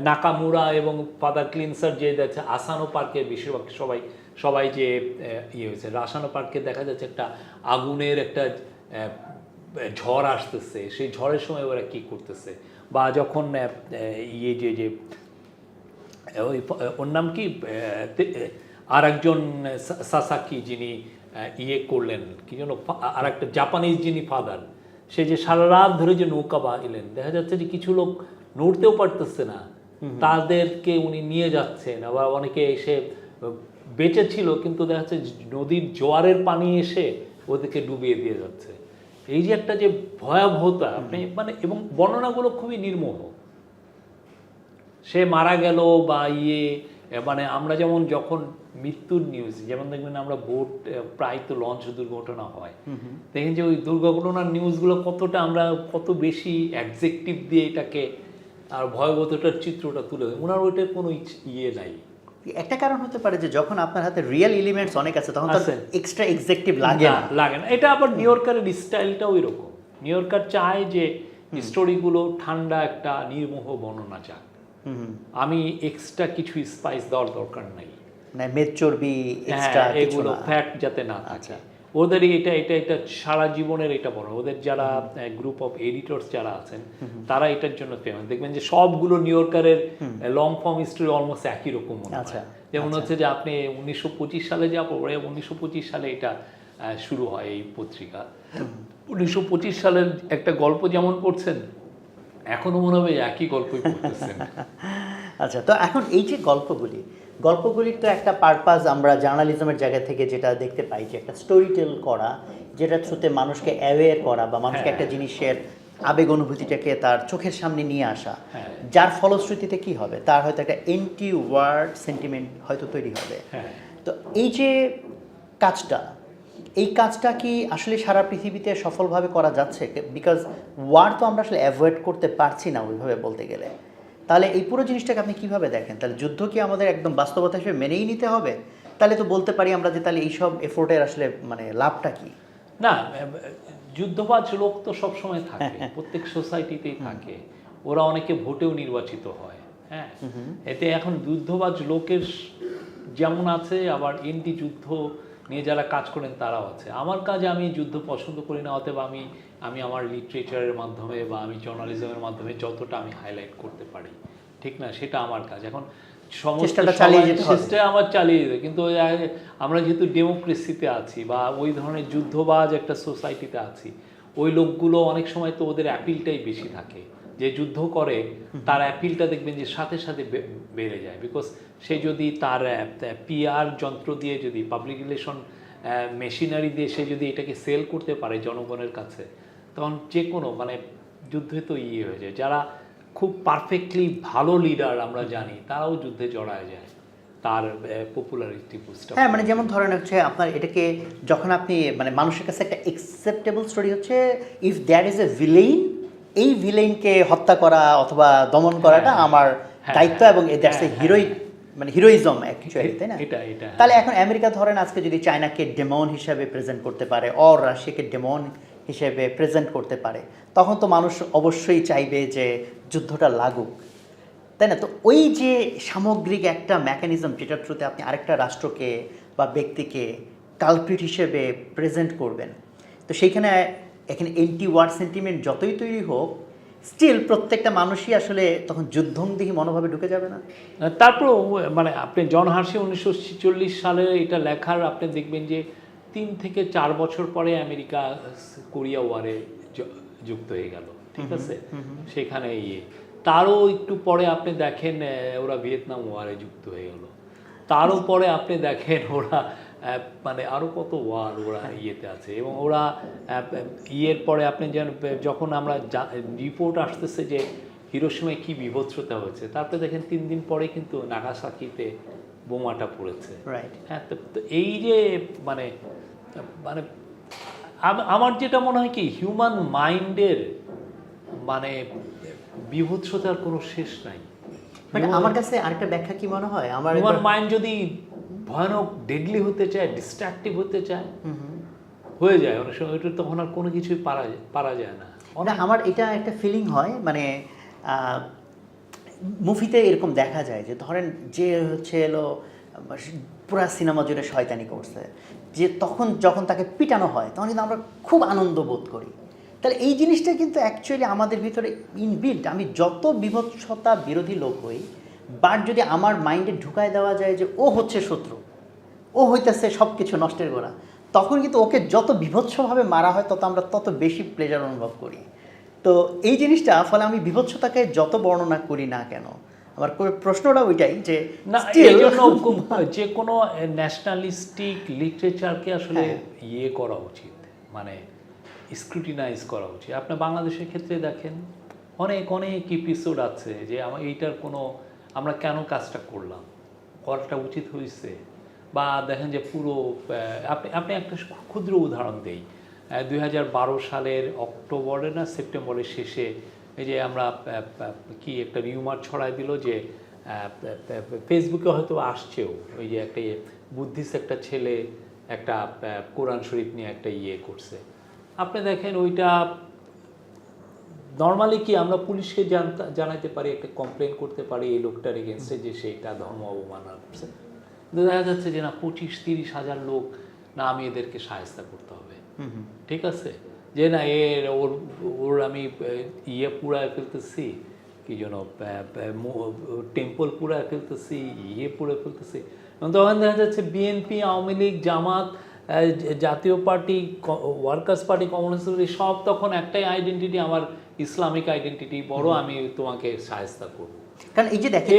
নাকামুরা এবং ফাদার ক্লিনসার যে যাচ্ছে আসানো পার্কে, বেশিরভাগ সবাই যে ইয়ে হয়েছে আসানো পার্কে, দেখা যাচ্ছে একটা আগুনের একটা ঝড় আসতেছে, সেই ঝড়ের সময় ওরা কি করতেছে। বা যখন ইয়ে যে ওই ওর নাম কি, আর একজন সাসাকি যিনি ইয়ে করলেন কি যেন, আর একটা জাপানিজ যিনি ফাদার, সে যে সারা রাত ধরে যে নৌকা বাহিলেন, দেখা যাচ্ছে যে কিছু লোক নড়তেও পারতেছে না, তাদেরকে উনি নিয়ে যাচ্ছেন। আবার অনেকে এসে বেঁচে ছিল, কিন্তু দেখা যাচ্ছে নদীর জোয়ারের পানি এসে ওদেরকে ডুবিয়ে দিয়ে যাচ্ছে। এই যে একটা যে ভয়াবহতা, আপনি মানে, এবং বর্ণনাগুলো খুবই নির্মোহ। সে মারা গেল বা মানে আমরা যেমন যখন মৃত্যুর নিউজ, যেমন দেখবেন আমরা বোট প্রায় তো লঞ্চ দুর্ঘটনা হয়, দেখেন যে ওই দুর্ঘটনার নিউজগুলো কতটা আমরা কত বেশি অ্যাডজেক্টিভ দিয়ে এটাকে আর ভয়াবহতার চিত্রটা তুলে দেয়, ওনার ওইটার কোনো ইয়ে নাই।
একটা কারণ হতে পারে যে যখন আপনার হাতে রিয়েল এলিমেন্টস অনেক আছে, তখন এক্সট্রা এক্সেকটিভ লাগে
না। এটা আবার নিউ ইয়র্কারের স্টাইলটাও এরকম। নিউ ইয়র্কার চায় যে স্টোরিগুলো ঠান্ডা একটা নির্মোহ বর্ণনা চায়, আমি এক্সট্রা কিছু স্পাইস দেওয়ার দরকার নাই,
না মেদ চর্বি এক্সট্রা
এগুলো ফ্যাট যাতে না থাকে। ওদের এটা সারা জীবনের এটা বড়, ওদের যারা গ্রুপ অফ এডিটরস যারা আছেন তারা এটার জন্য ফেমাস। দেখবেন যে সবগুলো নিউ ইয়র্কারের লং ফর্ম স্টোরি অলমোস্ট একই রকম মনে হয়। যেমন হচ্ছে যে আপনি 1925 সালে যা পড়ে, 1925 সালে এটা শুরু হয় এই পত্রিকা। 1925 সালের একটা গল্প যেমন পড়ছেন, এখনো মনে হবে একই গল্পই পড়তেছেন।
আচ্ছা, তো এখন এই যে গল্পগুলির তো একটা পারপাস আমরা জার্নালিজমের জায়গা থেকে যেটা দেখতে পাই, যে একটা স্টোরি টেল করা, যেটা থ্রুতে মানুষকে অ্যাওয়্যার করা বা মানুষকে একটা জিনিসের আবেগ অনুভূতিটাকে তার চোখের সামনে নিয়ে আসা, যার ফলশ্রুতিতে কি হবে, তার হয়তো একটা এন্টি ওয়ার্ড সেন্টিমেন্ট হয়তো তৈরি হবে। তো এই যে এই কাজটা কি আসলে সারা পৃথিবীতে সফলভাবে করা যাচ্ছে? বিকজ ওয়ার তো আমরা আসলে অ্যাভয়েড করতে পারছি না ওইভাবে বলতে গেলে। তাহলে এই পুরো জিনিসটাকে আপনি কিভাবে দেখেন? তাহলে যুদ্ধ কি আমাদের একদম বাস্তবতা হিসেবে মেনেই নিতে হবে? তাহলে তো বলতে পারি আমরা যে তাহলে এইসব এফোর্টের আসলে মানে লাভটা কি?
না, যুদ্ধবাজ লোক তো সবসময় থাকে, প্রত্যেক সোসাইটিতেই থাকে, ওরা অনেকে ভোটেও নির্বাচিত হয়। হ্যাঁ, এতে এখন যুদ্ধবাজ লোকের যেমন আছে, আবার এন্টি যুদ্ধ নিয়ে যারা কাজ করেন তারাও আছে। আমার কাজে আমি যুদ্ধ পছন্দ করি না, অতএব আমি আমার লিটারেচারের মাধ্যমে বা আমি জার্নালিজমের মাধ্যমে যতটা আমি হাইলাইট করতে পারি, ঠিক না, সেটা আমার কাজ। এখন
চেষ্টা চালিয়ে
যেতে, কিন্তু আমরা যেহেতু ডেমোক্রেসিতে আছি বা ওই ধরনের যুদ্ধবাজ একটা সোসাইটিতে আছি, ওই লোকগুলো অনেক সময় তো ওদের অ্যাপিলটাই বেশি থাকে, যে যুদ্ধ করে তার অ্যাপিলটা দেখবেন যে সাথে সাথে বেড়ে যায়। বিকজ সে যদি তার পিআর যন্ত্র দিয়ে, যদি পাবলিক রিলেশন মেশিনারি দিয়ে সে যদি এটাকে সেল করতে পারে জনগণের কাছে, তখন যে কোনো মানে যুদ্ধে তো হয়ে যায়। যারা খুব পারফেক্টলি ভালো লিডার আমরা জানি, তারাও যুদ্ধে জড়ায় যায় তার পপুলারিটি বুস্ট।
হ্যাঁ, মানে যেমন ধরেন হচ্ছে আপনার এটাকে যখন আপনি মানে মানুষের কাছে একটা অ্যাকসেপ্টেবল স্টোরি হচ্ছে, if there is a villain, এই ভিলেইনকে হত্যা করা অথবা দমন করাটা আমার দায়িত্ব, এবং দ্যাটস এ হিরোইক মানে হিরোইজম অ্যাকচুয়ালি, তাই না? তাহলে এখন আমেরিকা ধরেন আজকে যদি চায়নাকে ডেমন হিসাবে প্রেজেন্ট করতে পারে, অর রাশিয়াকে ডেমন হিসেবে প্রেজেন্ট করতে পারে, তখন তো মানুষ অবশ্যই চাইবে যে যুদ্ধটা লাগুক, তাই না? তো ওই যে সামগ্রিক একটা মেকানিজম যেটার থ্রুতে আপনি আরেকটা রাষ্ট্রকে বা ব্যক্তিকে কালপ্রিট হিসেবে প্রেজেন্ট করবেন, তো সেইখানে এখানে এন্টি ওয়ার সেন্টিমেন্ট যতই তৈরি হোক, স্টিল প্রত্যেকটা মানুষই আসলে তখন যুদ্ধংদেহী মনোভাবে ঢুকে যাবে না?
তারপর মানে আপনি জন হার্শি 1946 সালে এটা লেখার আপনি দেখবেন যে 3 থেকে 4 বছর পরে আমেরিকা কোরিয়া ওয়ারে যুক্ত হয়ে গেল, ঠিক আছে, সেখানে তারও একটু পরে আপনি দেখেন ওরা ভিয়েতনাম ওয়ারে যুক্ত হয়ে গেল, তারও পরে আপনি দেখেন ওরা মানে আরও কত ওয়ার ওরা ইয়েতে আছে। এবং ওরা পরে আপনি যখন আমরা রিপোর্ট আসতেছে যে হিরোশিমায় কী বিভৎসতা হয়েছে, তারপরে দেখেন 3 দিন পরে কিন্তু নাগাসাকিতে বোমাটা পড়েছে। হ্যাঁ, তো এই যে মানে মানে আমার যেটা মনে হয় কি হিউম্যান মাইন্ডের মানে বিভৎসতার কোনো শেষ নাই।
মানে আমার কাছে আরেকটা ব্যাখ্যা কি মনে হয়, আমার
হিউম্যান মাইন্ড যদি ভয়ানক ডেডলি হতে চায়, ডিস্ট্রাকটিভ হতে চায়, হয়ে যায় অনেক সময়। ওইটা তখন আর কোনো কিছুই পারা যায় না।
আমার এটা একটা ফিলিং হয়, মানে মুভিতে এরকম দেখা যায় যে ধরেন যে হচ্ছে এলো পুরা সিনেমা জুড়ে শয়তানি করছে, যে তখন যখন তাকে পিটানো হয় তখন কিন্তু আমরা খুব আনন্দ বোধ করি। তাহলে এই জিনিসটা কিন্তু অ্যাকচুয়ালি আমাদের ভিতরে ইনবিল্ট। আমি যত বিভৎসতা বিরোধী লোক হই, বাট যদি আমার মাইন্ডে ঢুকায় দেওয়া যায় যে ও হচ্ছে শত্রু, ও হইতেছে সব কিছু নষ্টের গোড়া, তখন কিন্তু ওকে যত বিভৎসভাবে মারা হয় আমরা তত বেশি প্লেজার অনুভব করি। তো এই জিনিসটা ফলে আমি বিভৎসতাকে যত বর্ণনা করি না কেন, আমার প্রশ্নটা ওইটাই যে
না, এই জন্য যে কোনো ন্যাশনালিস্টিক লিটারেচারকে আসলে ইয়ে করা উচিত, মানে স্ক্রুটিনাইজ করা উচিত। আপনি বাংলাদেশের ক্ষেত্রে দেখেন অনেক অনেক এপিসোড আছে যে এইটার কোনো আমরা কেন কাজটা করাটা উচিত হয়েছে, বা দেখেন যে পুরো আপনি একটা ক্ষুদ্র উদাহরণ দেই। 2012 সালের অক্টোবরে না সেপ্টেম্বরের শেষে এই যে আমরা কি একটা রিউমার ছড়াই দিল যে ফেসবুকে হয়তো আসছেও, ওই যে একটা বুদ্ধিস্ট একটা ছেলে একটা কোরআন শরীফ নিয়ে একটা ইয়ে করছে। আপনি দেখেন ওইটা নর্মালি কি আমরা পুলিশকে জানাতে পারি, একটা কমপ্লেন করতে পারি এই লোকটার এগেনস্টে যে সেটা ধর্ম অবমাননা করছে। দেখা যাচ্ছে যে না 25-30 হাজার লোক, না আমি এদেরকে সাহায্য করতে হবে, ঠিক আছে, যে না ওর আমি ইয়ে পুরায় ফেলতেছি, কি যেন টেম্পল পুরায় ফেলতেছি, ইয়ে পুড়ে ফেলতেছি। তখন দেখা যাচ্ছে বিএনপি, আওয়ামী লীগ, জামাত, জাতীয় party, workers party, communist party সব তখন একটাই আইডেন্টিটি, আমার ইসলামিক আইডেন্টিটি বড়, আমি তোমাকে সাহায্য করবো।
কারণ এই যে দেখেন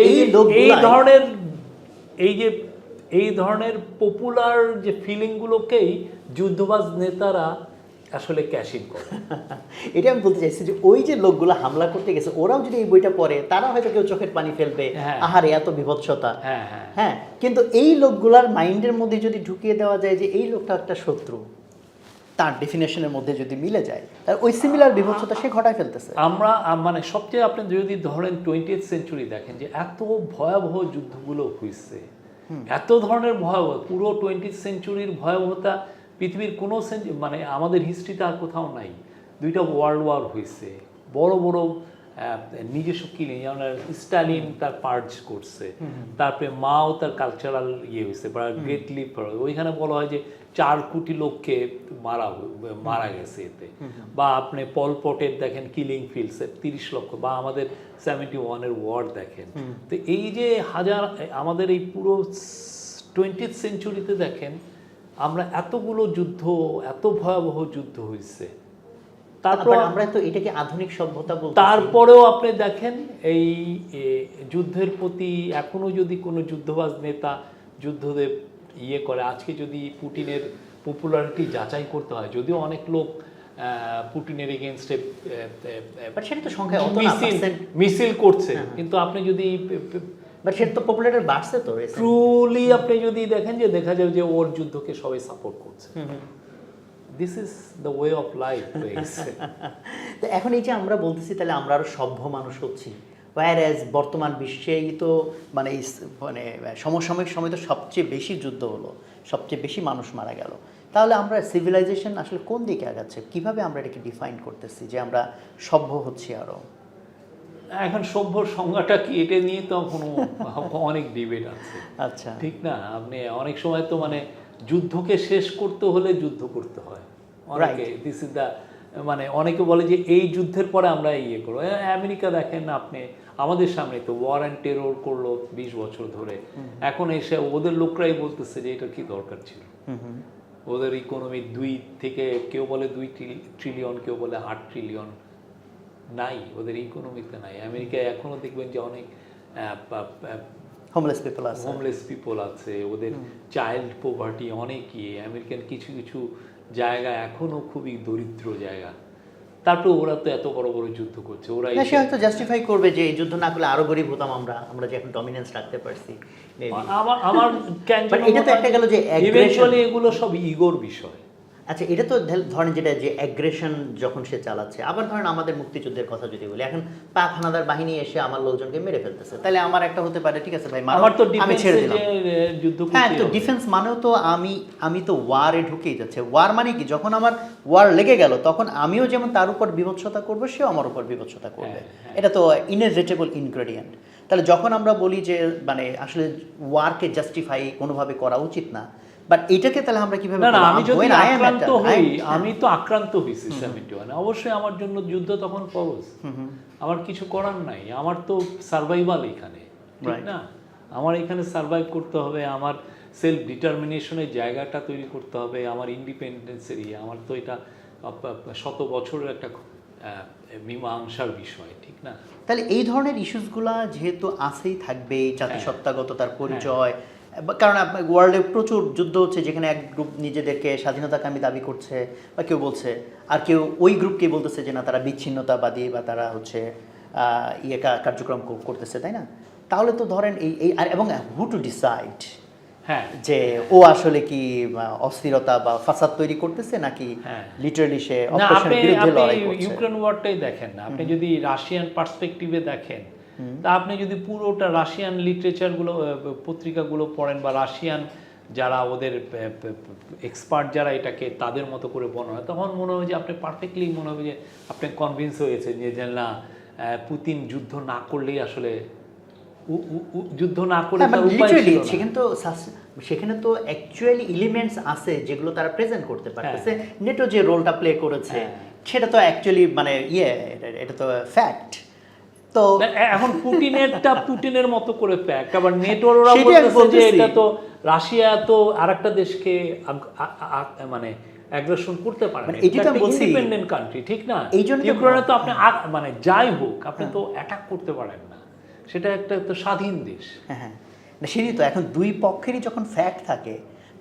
এই ধরনের পপুলার যে ফিলিংগুলোকেই যুদ্ধবাজ নেতারা আসলে ক্যাশ ইন করে।
এটা আমি বলতে চাইছি যে ওই যে লোকগুলো হামলা করতে গেছে, ওরাও যদি এই বইটা পড়ে তারা হয়তো কেউ চোখের পানি ফেলবে, আহারে এত বিভৎসতা। হ্যাঁ, কিন্তু এই লোকগুলার মাইন্ডের মধ্যে যদি ঢুকিয়ে দেওয়া যায় যে এই লোকটা একটা শত্রু, তার ডেফিনেশনের মধ্যে যদি মিলে যায়, তাহলে ওই সিমিলার বিভৎসতা সে ঘটায় ফেলতেছে।
আমরা মানে সবচেয়ে আপনি যদি ধরেন 20th সেঞ্চুরি দেখেন যে এত ভয়াবহ যুদ্ধগুলো হয়েছে, এত ধরনের ভয়াবহ, পুরো 20th সেঞ্চুরির ভয়াবহতা পৃথিবীর কোনো মানে আমাদের হিস্ট্রিতে আর কোথাও নাই। 2টা ওয়ার্ল্ড ওয়ার হয়েছে, বড় বড় নিজস্ব কিলিং, যেমন স্টালিন তার পার্জ করছে, তারপরে মাও তার কালচারাল ইয়ে হয়েছে, বা গ্রেট লিপ, ওইখানে বলা হয় যে 4 কোটি লোককে মারা গেছে এতে। বা আপনি পলপটের দেখেন কিলিং ফিল্ডসে 30 লক্ষ, বা আমাদের 71-এর ওয়ার দেখেন। তো এই যে আমাদের এই পুরো 20th সেঞ্চুরিতে দেখেন আমরা এতগুলো যুদ্ধ, এত ভয়াবহ যুদ্ধ হয়েছে, তারপর
আমরা তো এটাকে আধুনিক সভ্যতা বলছি।
তারপরেও আপনি দেখেন এই যুদ্ধের প্রতি এখনো যদি কোনো যুদ্ধবাজ নেতা যুদ্ধদের ইয়ে করে, আজকে যদি পুটিনের পপুলারিটি যাচাই করতে হয়, যদিও অনেক লোক পুটিনের এগেনস্টে
সেটা তো সংখ্যায়
মিছিল করছে, কিন্তু আপনি যদি
সেটা তো পপুলারিটি বাড়ছে তো
ট্রুলি আপনি যদি দেখেন যে দেখা যাবে যে ওর যুদ্ধকে সবাই সাপোর্ট করছে। This is the way of life.
তো এখন এই যে আমরা বলতেছি তাহলে আমরা আরো সভ্য মানুষ হচ্ছি, ওয়্যারএজ বর্তমান বিশ্বেই তো মানে সমসাময়িক সময় তো সবচেয়ে বেশি যুদ্ধ হলো, সবচেয়ে বেশি মানুষ মারা গেল। তাহলে আমরা সিভিলাইজেশন আসলে কোন দিকে আগাচ্ছে, কিভাবে আমরা এটাকে ডিফাইন করতেছি যে আমরা সভ্য হচ্ছি আরো?
এখন সভ্যর সংজ্ঞাটা কি, এটা নিয়ে তো কোনো অনেক ডিবেট আছে।
আচ্ছা,
ঠিক না? আপনি অনেক সময় তো মানে যুদ্ধকে শেষ করতে হলে যুদ্ধ করতে হয় অনেকে, দিস ইজ দ্য মানে অনেকে বলে যে এই যুদ্ধের পরে আমরা ইয়ে করবো। আমেরিকা দেখেন আপনি, আমাদের সামনে তো ওয়ার অ্যান্ড টেরর করলো 20 বছর ধরে, এখন এসে ওদের লোকরাই বলতেছে যে এটা কি দরকার ছিল। ওদের ইকোনমি 2 থেকে কেউ বলে 2 ট্রিলিয়ন, কেউ বলে 8 ট্রিলিয়ন নাই ওদের ইকোনমিতে নাই। আমেরিকায় এখনো দেখবেন যে অনেক হোমলেস পিপল আছে, ওদের চাইল্ড পভার্টি অনেক আমেরিকান কিছু কিছু জায়গা এখনো খুবই দরিদ্র জায়গা, তারপরে ওরা তো এত বড় বড় যুদ্ধ করছে। ওরা
সে হয়তো জাস্টিফাই করবে যে এই যুদ্ধ না করলে আরো গরিব হতাম আমরা যে এখন ডমিনেন্স রাখতে পারছি।
আমার
এটা তো একটা গেল যে
ইভেন্চুয়ালি এগুলো সব ইগোর বিষয়।
আচ্ছা, এটা তো ধরেন যেটা যে অ্যাগ্রেশন যখন সে চালাচ্ছে, আবার ধরেন আমাদের মুক্তিযুদ্ধের কথা যদি বলি, এখন পাক হানাদার বাহিনী এসে আমার লোকজনকে মেরে ফেলতেছে, তাহলে আমার একটা হতে পারে ঠিক আছে ভাই মারো,
আমার তো
আমি ছেড়ে
ডিফেন্সে
দিলাম।
যে যুদ্ধ
হ্যাঁ,
করতেই
তো
হবে।
ডিফেন্স মানেও তো আমি তো ওয়ারে ঢুকেই যাচ্ছে। ওয়ার মানে কি, যখন আমার ওয়ার লেগে গেল তখন আমিও যেমন তার উপর বিভৎসতা করবো, সেও আমার উপর বিভৎসতা করবে। এটা তো ইনএভিটেবল ইনগ্রেডিয়েন্ট। তাহলে যখন আমরা বলি যে মানে আসলে ওয়ারকে জাস্টিফাই কোনোভাবে করা উচিত না, বাট এটাকে তাহলে আমরা কিভাবে
না না,
করবো?
আমি যদি
When I am
আক্রান্ত
at-
হই,
I-
আমি তো আক্রান্ত হয়েছি 71, অবশ্যই আমার জন্য যুদ্ধ তখন ফরজ। আমার কিছু করার নাই, আমার তো সার্ভাইভাল এখানে, ঠিক
Right.
না? আমার এখানে সার্ভাইভ করতে হবে, আমার সেলফ ডিটারমিনেশনের জায়গাটা তৈরি করতে হবে, আমার ইন্ডিপেন্ডেন্সের আমার তো এটা শত বছরের একটা মীমাংসার বিষয়, ঠিক না?
তাহলে এই ধরনের ইস্যুসগুলা যেহেতু আছেই থাকবে, জাতিসত্তাগততার পরিচয়, কারণ ওয়ার্ল্ডে প্রচুর যুদ্ধ হচ্ছে যেখানে এক গ্রুপ নিজেদেরকে স্বাধীনতাকামী দাবি করছে বা কেউ বলছে, আর কেউ ওই গ্রুপকে বলতেছে যে না তারা বিচ্ছিন্নতাবাদী বা তারা হচ্ছে কার্যক্রম করতেছে, তাই না? তাহলে তো ধরেন এই এবং হু টু ডিসাইড
হ্যাঁ,
যে ও আসলে কি অস্থিরতা বা ফাসাদ তৈরি করতেছে নাকি লিটারালি সে
না,
অপারেশনের বিরুদ্ধে লড়াই
আপনি
করছে।
ইউক্রেন ওয়ারটাই দেখেন না, আপনি যদি রাশিয়ান পার্সপেক্টিভে দেখেন, তা আপনি যদি পুরোটা রাশিয়ান লিটারেচারগুলো পত্রিকাগুলো পড়েন বা রাশিয়ান যারা ওদের এক্সপার্ট যারা এটাকে তাদের মতো করে বর্ণনা, তখন মনে হয় যে আপনি পারফেক্টলি মনে হবে যে আপনি কনভিন্স হয়েছেন যে না, পুতিন যুদ্ধ না করলেই আসলে যুদ্ধ না করে
হ্যাঁ,
তার
মানে
উপায়
literally
ছিল না।
সেখানে তো অ্যাকচুয়ালি এলিমেন্টস আছে যেগুলো তারা প্রেজেন্ট করতে পারতেছে।
হ্যাঁ।
নেটো যে রোলটা প্লে করেছে সেটা তো অ্যাকচুয়ালি মানে এটা তো ফ্যাক্ট। তো
না, এখন পুটিনের মতো করে ফ্যাক্ট, আবার নেটোর ওরা
সেটাই আমি
বলতেছে যে
বলতেছি।
এটা তো রাশিয়া তো আরেকটা দেশকে মানে অ্যাগ্রেশন করতে পারে না,
মানে এটি তো আমি বলছি।
ইন্ডিপেন্ডেন্ট কান্ট্রি, ঠিক না?
এই জন্য তো-
ইউক্রেনে তো আপনি মানে যাই হোক আপনি তো অ্যাটাক করতে পারেন না, সেটা একটা তো স্বাধীন দেশ।
হ্যাঁ, না সেটাই তো, এখন দুই পক্ষেরই যখন ফ্যাক্ট থাকে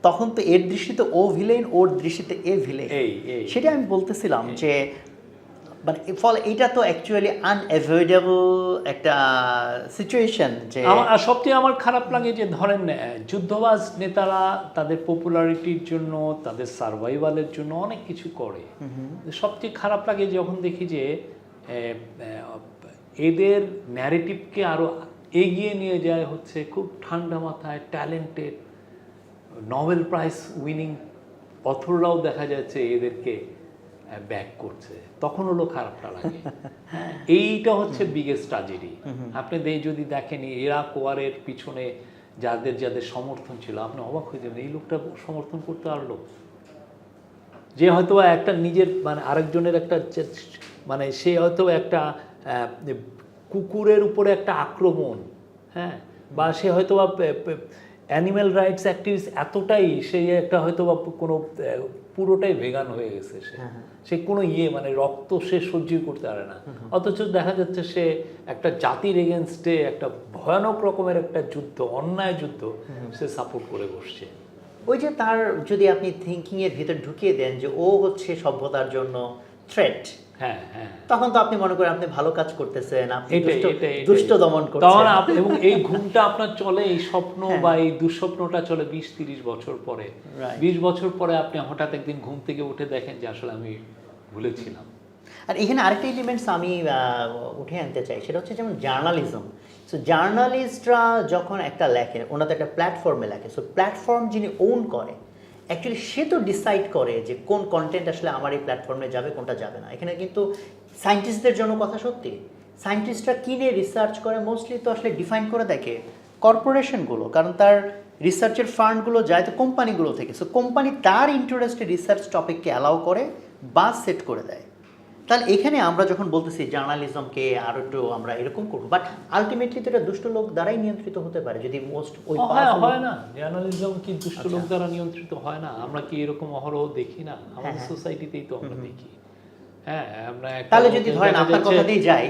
তখন তো এর দৃষ্টিতে ও ভিলেন, ওর দৃষ্টিতে এ ভিলেন।
এই
সেটা আমি বলতেছিলাম যে মানে ফলে এটা তো অ্যাকচুয়ালি আনঅ্যাভয়েডেবল একটা সিচুয়েশন। যে
আর সবচেয়ে আমার খারাপ লাগে যে ধরেন যুদ্ধবাজ নেতারা তাদের পপুলারিটির জন্য, তাদের সার্ভাইভালের জন্য অনেক কিছু করে। সবচেয়ে খারাপ লাগে যখন দেখি যে এদের ন্যারেটিভকে আরো এগিয়ে নিয়ে যায় হচ্ছে খুব ঠান্ডা মাথায় ট্যালেন্টেড নোবেল প্রাইজ উইনিং অথররাও দেখা যাচ্ছে এদেরকে ব্যাক করছে, তখন হলো খারাপটা লাগে। এইটা হচ্ছে বিগেস্ট ট্র্যাজেডি। আপনি যদি দেখেন ইরাক ওয়ারের পিছনে যাদের যাদের সমর্থন ছিল, আপনি অবাক হয়ে যাবেন এই লোকটা সমর্থন করতে পারলো, যে হয়তো একটা নিজের মানে আরেকজনের একটা মানে সে হয়তো একটা কুকুরের উপরে একটা আক্রমণ, হ্যাঁ, বা সে হয়তো বা অ্যানিম্যাল রাইটস অ্যাক্টিভিস্ট এতটাই সে একটা হয়তো বা কোনো পুরোটাই ভেগান হয়ে গেছে, সে কোনো মানে রক্ত সে সহ্য করতে পারে না, অথচ দেখা যাচ্ছে সে একটা জাতির এগেনস্টে একটা ভয়ানক রকমের একটা যুদ্ধ, অন্যায় যুদ্ধ সে সাপোর্ট করে বসছে।
ওই যে তার যদি আপনি থিঙ্কিং এর ভিতর ঢুকিয়ে দেন যে ও হচ্ছে সভ্যতার জন্য থ্রেট,
হ্যাঁ হ্যাঁ,
তখন তো আপনি মনে করেন আপনি ভালো কাজ করতেছেন, আপনি
এটাই।
দুষ্ট দমন
তখন
করছেন।
এবং এই ঘুমটা আপনার চলে, এই স্বপ্ন বা এই দুঃস্বপ্নটা চলে 20-30 বছর পরে। 20 বছর পরে আপনি হঠাৎ একদিন ঘুম থেকে উঠে দেখেন যে আসলে আমি ভুলেছিলাম।
আর এখানে আরেকটা এলিমেন্টস আমি উঠে আনতে চাই, সেটা হচ্ছে যেমন জার্নালিজম। সো জার্নালিস্টরা যখন একটা লেখে, ওনাদের একটা প্ল্যাটফর্মে লেখে, সো প্ল্যাটফর্ম যিনি ওন করে অ্যাকচুয়ালি সে তো ডিসাইড করে যে কোন কন্টেন্ট আসলে আমার এই প্ল্যাটফর্মে যাবে, কোনটা যাবে না। এখানে কিন্তু সায়েন্টিস্টদের জন্য কথা সত্যি, সায়েন্টিস্টরা কিনে রিসার্চ করে মোস্টলি তো আসলে ডিফাইন করে দেখে কর্পোরেশনগুলো, কারণ তার রিসার্চের ফান্ডগুলো যায় তো কোম্পানিগুলো থেকে। সো কোম্পানি তার ইন্টারেস্টে রিসার্চ টপিককে অ্যালাউ করে বা সেট করে দেয়। তাহলে এখানে আমরা যখন বলতেছি জার্নালিজমকে আরো একটু আমরা এরকম করবো, বাট আলটিমেটলি তো এটা দুষ্ট লোক দ্বারাই নিয়ন্ত্রিত হতে পারে যদি মোস্ট ওই
হয় না, জার্নালিজম কি দুষ্ট লোক দ্বারা নিয়ন্ত্রিত হয় না? আমরা কি এরকম অহরহ দেখি না? আমাদের সোসাইটিতেই তো আমরা দেখি। হ্যাঁ, আমরা
তাহলে যদি ধরেন আপনার কথাতেই যাই,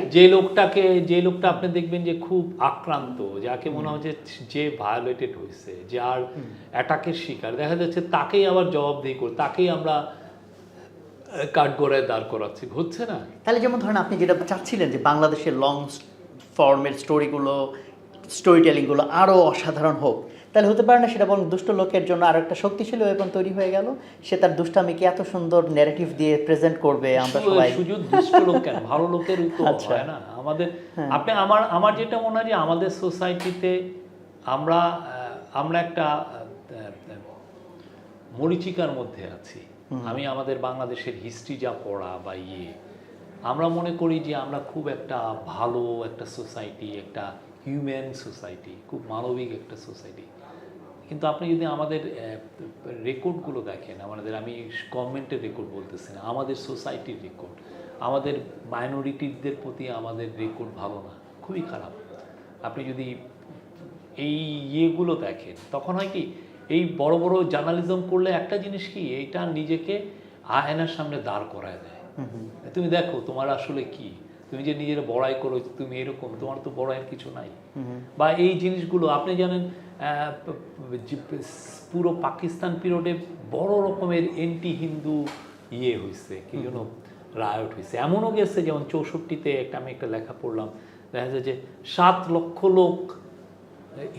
যে লোকটা আপনি দেখবেন যে খুব আক্রান্ত, যাকে মনে হচ্ছে যে ভায়োলেটেড হয়েছে, যে আর অ্যাটাকের শিকার, দেখা যাচ্ছে তাকেই আবার জবাবদিহি করে, তাকেই আমরা কাঠগড়ায় দাঁড় করাচ্ছি, হচ্ছে না?
তাহলে যেমন ধরেন আপনি যেটা চাচ্ছিলেন যে বাংলাদেশের লং ফর্মের স্টোরি টেলিংগুলো আরও অসাধারণ হোক, তাহলে হতে পারে না সেটা বরং দুষ্ট লোকের জন্য আরো একটা শক্তিশালী ওয়েপন তৈরি হয়ে গেল, সে তার দুষ্টামিকে এত সুন্দর ন্যারেটিভ দিয়ে প্রেজেন্ট করবে, আমরা সবাই
শুধু দুষ্ট লোক কেন, ভালো লোকের তো
আচ্ছা।
হয় না আমাদের। আপনি আমার যেটা মনে হয় যে আমাদের সোসাইটিতে আমরা একটা মরীচিকার মধ্যে আছি। আমি আমাদের বাংলাদেশের হিস্ট্রি যা পড়া বা আমরা মনে করি যে আমরা খুব একটা ভালো একটা সোসাইটি, একটা হিউম্যান সোসাইটি, খুব মানবিক একটা সোসাইটি। কিন্তু আপনি যদি আমাদের রেকর্ডগুলো দেখেন, আমি গভর্নমেন্টের রেকর্ড বলতেছি না, আমাদের সোসাইটির রেকর্ড, আমাদের মাইনরিটিদের প্রতি আমাদের রেকর্ড ভালো না, খুবই খারাপ। আপনি যদি এই ইয়েগুলো দেখেন তখন হয় কি, এই বড় বড় জার্নালিজম করলে একটা জিনিস কি, এইটা নিজেকে আয়নার সামনে দাঁড় করায় দেয়। তুমি দেখো তোমার আসলে কি, তুমি যে নিজের বড়াই করো তুমি এরকম, তোমার তো বড়াইয়ের কিছু নাই। বা এই জিনিসগুলো আপনি জানেন পুরো পাকিস্তান পিরিয়ডে বড় রকমের এন্টি হিন্দু হয়েছে, কি জন্য রায়ট হয়েছে, এমনও গেছে যেমন 64-তে আমি একটা লেখা পড়লাম, দেখা যায় যে 7 লক্ষ লোক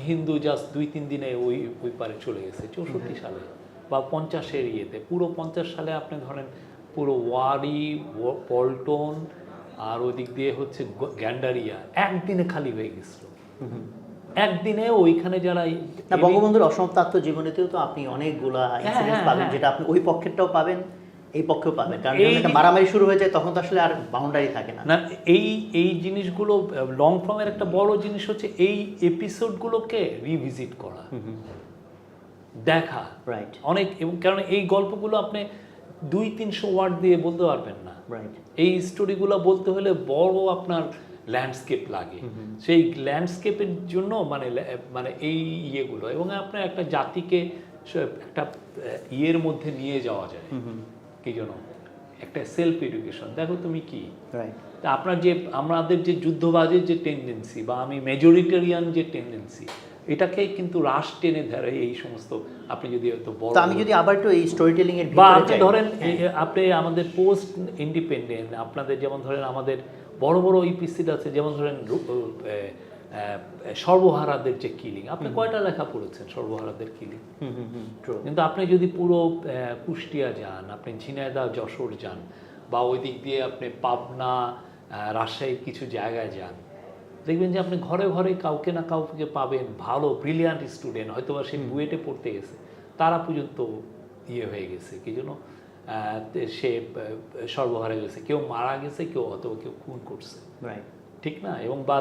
হিন্দু জাস্ট 2-3 দিনে ওই পারে চলে গেছে 64 সালে, বা 50-এর পুরো 50 সালে আপনি ধরেন পুরো ওয়ারি, পল্টন আর ওদিক দিয়ে হচ্ছে গ্যান্ডারিয়া একদিনে খালি হয়ে গেছিল। একদিনে ওইখানে যারা
বঙ্গবন্ধুর অসমাপ্ত আত্মজীবনীতেও তো আপনি অনেকগুলা ইনসিডেন্ট পাবেন, যেটা আপনি ওই পক্ষেরটাও পাবেন এই পক্ষেও পাবেন, কারণ একটা মারামারি শুরু হয়ে যায় তখন তো আসলে আর বাউন্ডারি থাকে না।
না এই জিনিসগুলো লং ফর্মের একটা বড় জিনিস হচ্ছে এই এপিসোডগুলোকে রিভিজিট করা, দেখা
রাইট
অনেক, এবং কারণ এই গল্পগুলো আপনি 200-300 ওয়ার্ড দিয়ে বলতে পারবেন না।
রাইট,
এই স্টোরিগুলো বলতে হলে বড় আপনার ল্যান্ডস্কেপ লাগে, সেই ল্যান্ডস্কেপের জন্য মানে এই ইয়েগুলো, এবং আপনার একটা জাতিকে একটা ইয়ের মধ্যে নিয়ে যাওয়া যায় কি জন্য, একটা সেলফ এডুকেশন। দেখো তুমি কি, তা আমাদের যে যুদ্ধবাজের যে টেন্ডেন্সি, বা আমি মেজরিটেরিয়ান যে টেন্ডেন্সি, এটাকে কিন্তু রাশ টেনে ধরে এই সমস্ত। আপনি যদি হয়তো বড়,
আমি যদি আবার একটু এই স্টোরি টেলিং এর
বা
ভিতরে
আপনি ধরেন আপনি আমাদের পোস্ট ইন্ডিপেন্ডেন্ট আপনাদের যেমন ধরেন আমাদের বড় বড় ইপিসিড আছে, যেমন ধরেন সর্বহারাদের যে কিলিং, আপনি কয়টা লেখা পড়েছেন সর্বহারাদের কিলিং? কিন্তু আপনি যদি পুরো কুষ্টিয়া যান, আপনি ঝিনাইদহ যশোর যান, বা ওই দিক দিয়ে আপনি পাবনা রাজশাহীর কিছু জায়গায় যান, দেখবেন যে আপনি ঘরে ঘরে কাউকে না কাউকে পাবেন, ভালো ব্রিলিয়ান্ট স্টুডেন্ট, হয়তো বা সে বুয়েটে পড়তে গেছে, তারা পর্যন্ত হয়ে গেছে কি জন্য, সে সর্বহারা গেছে, কেউ মারা গেছে, কেউ অথবা কেউ খুন করছে, ঠিক না? এবং বা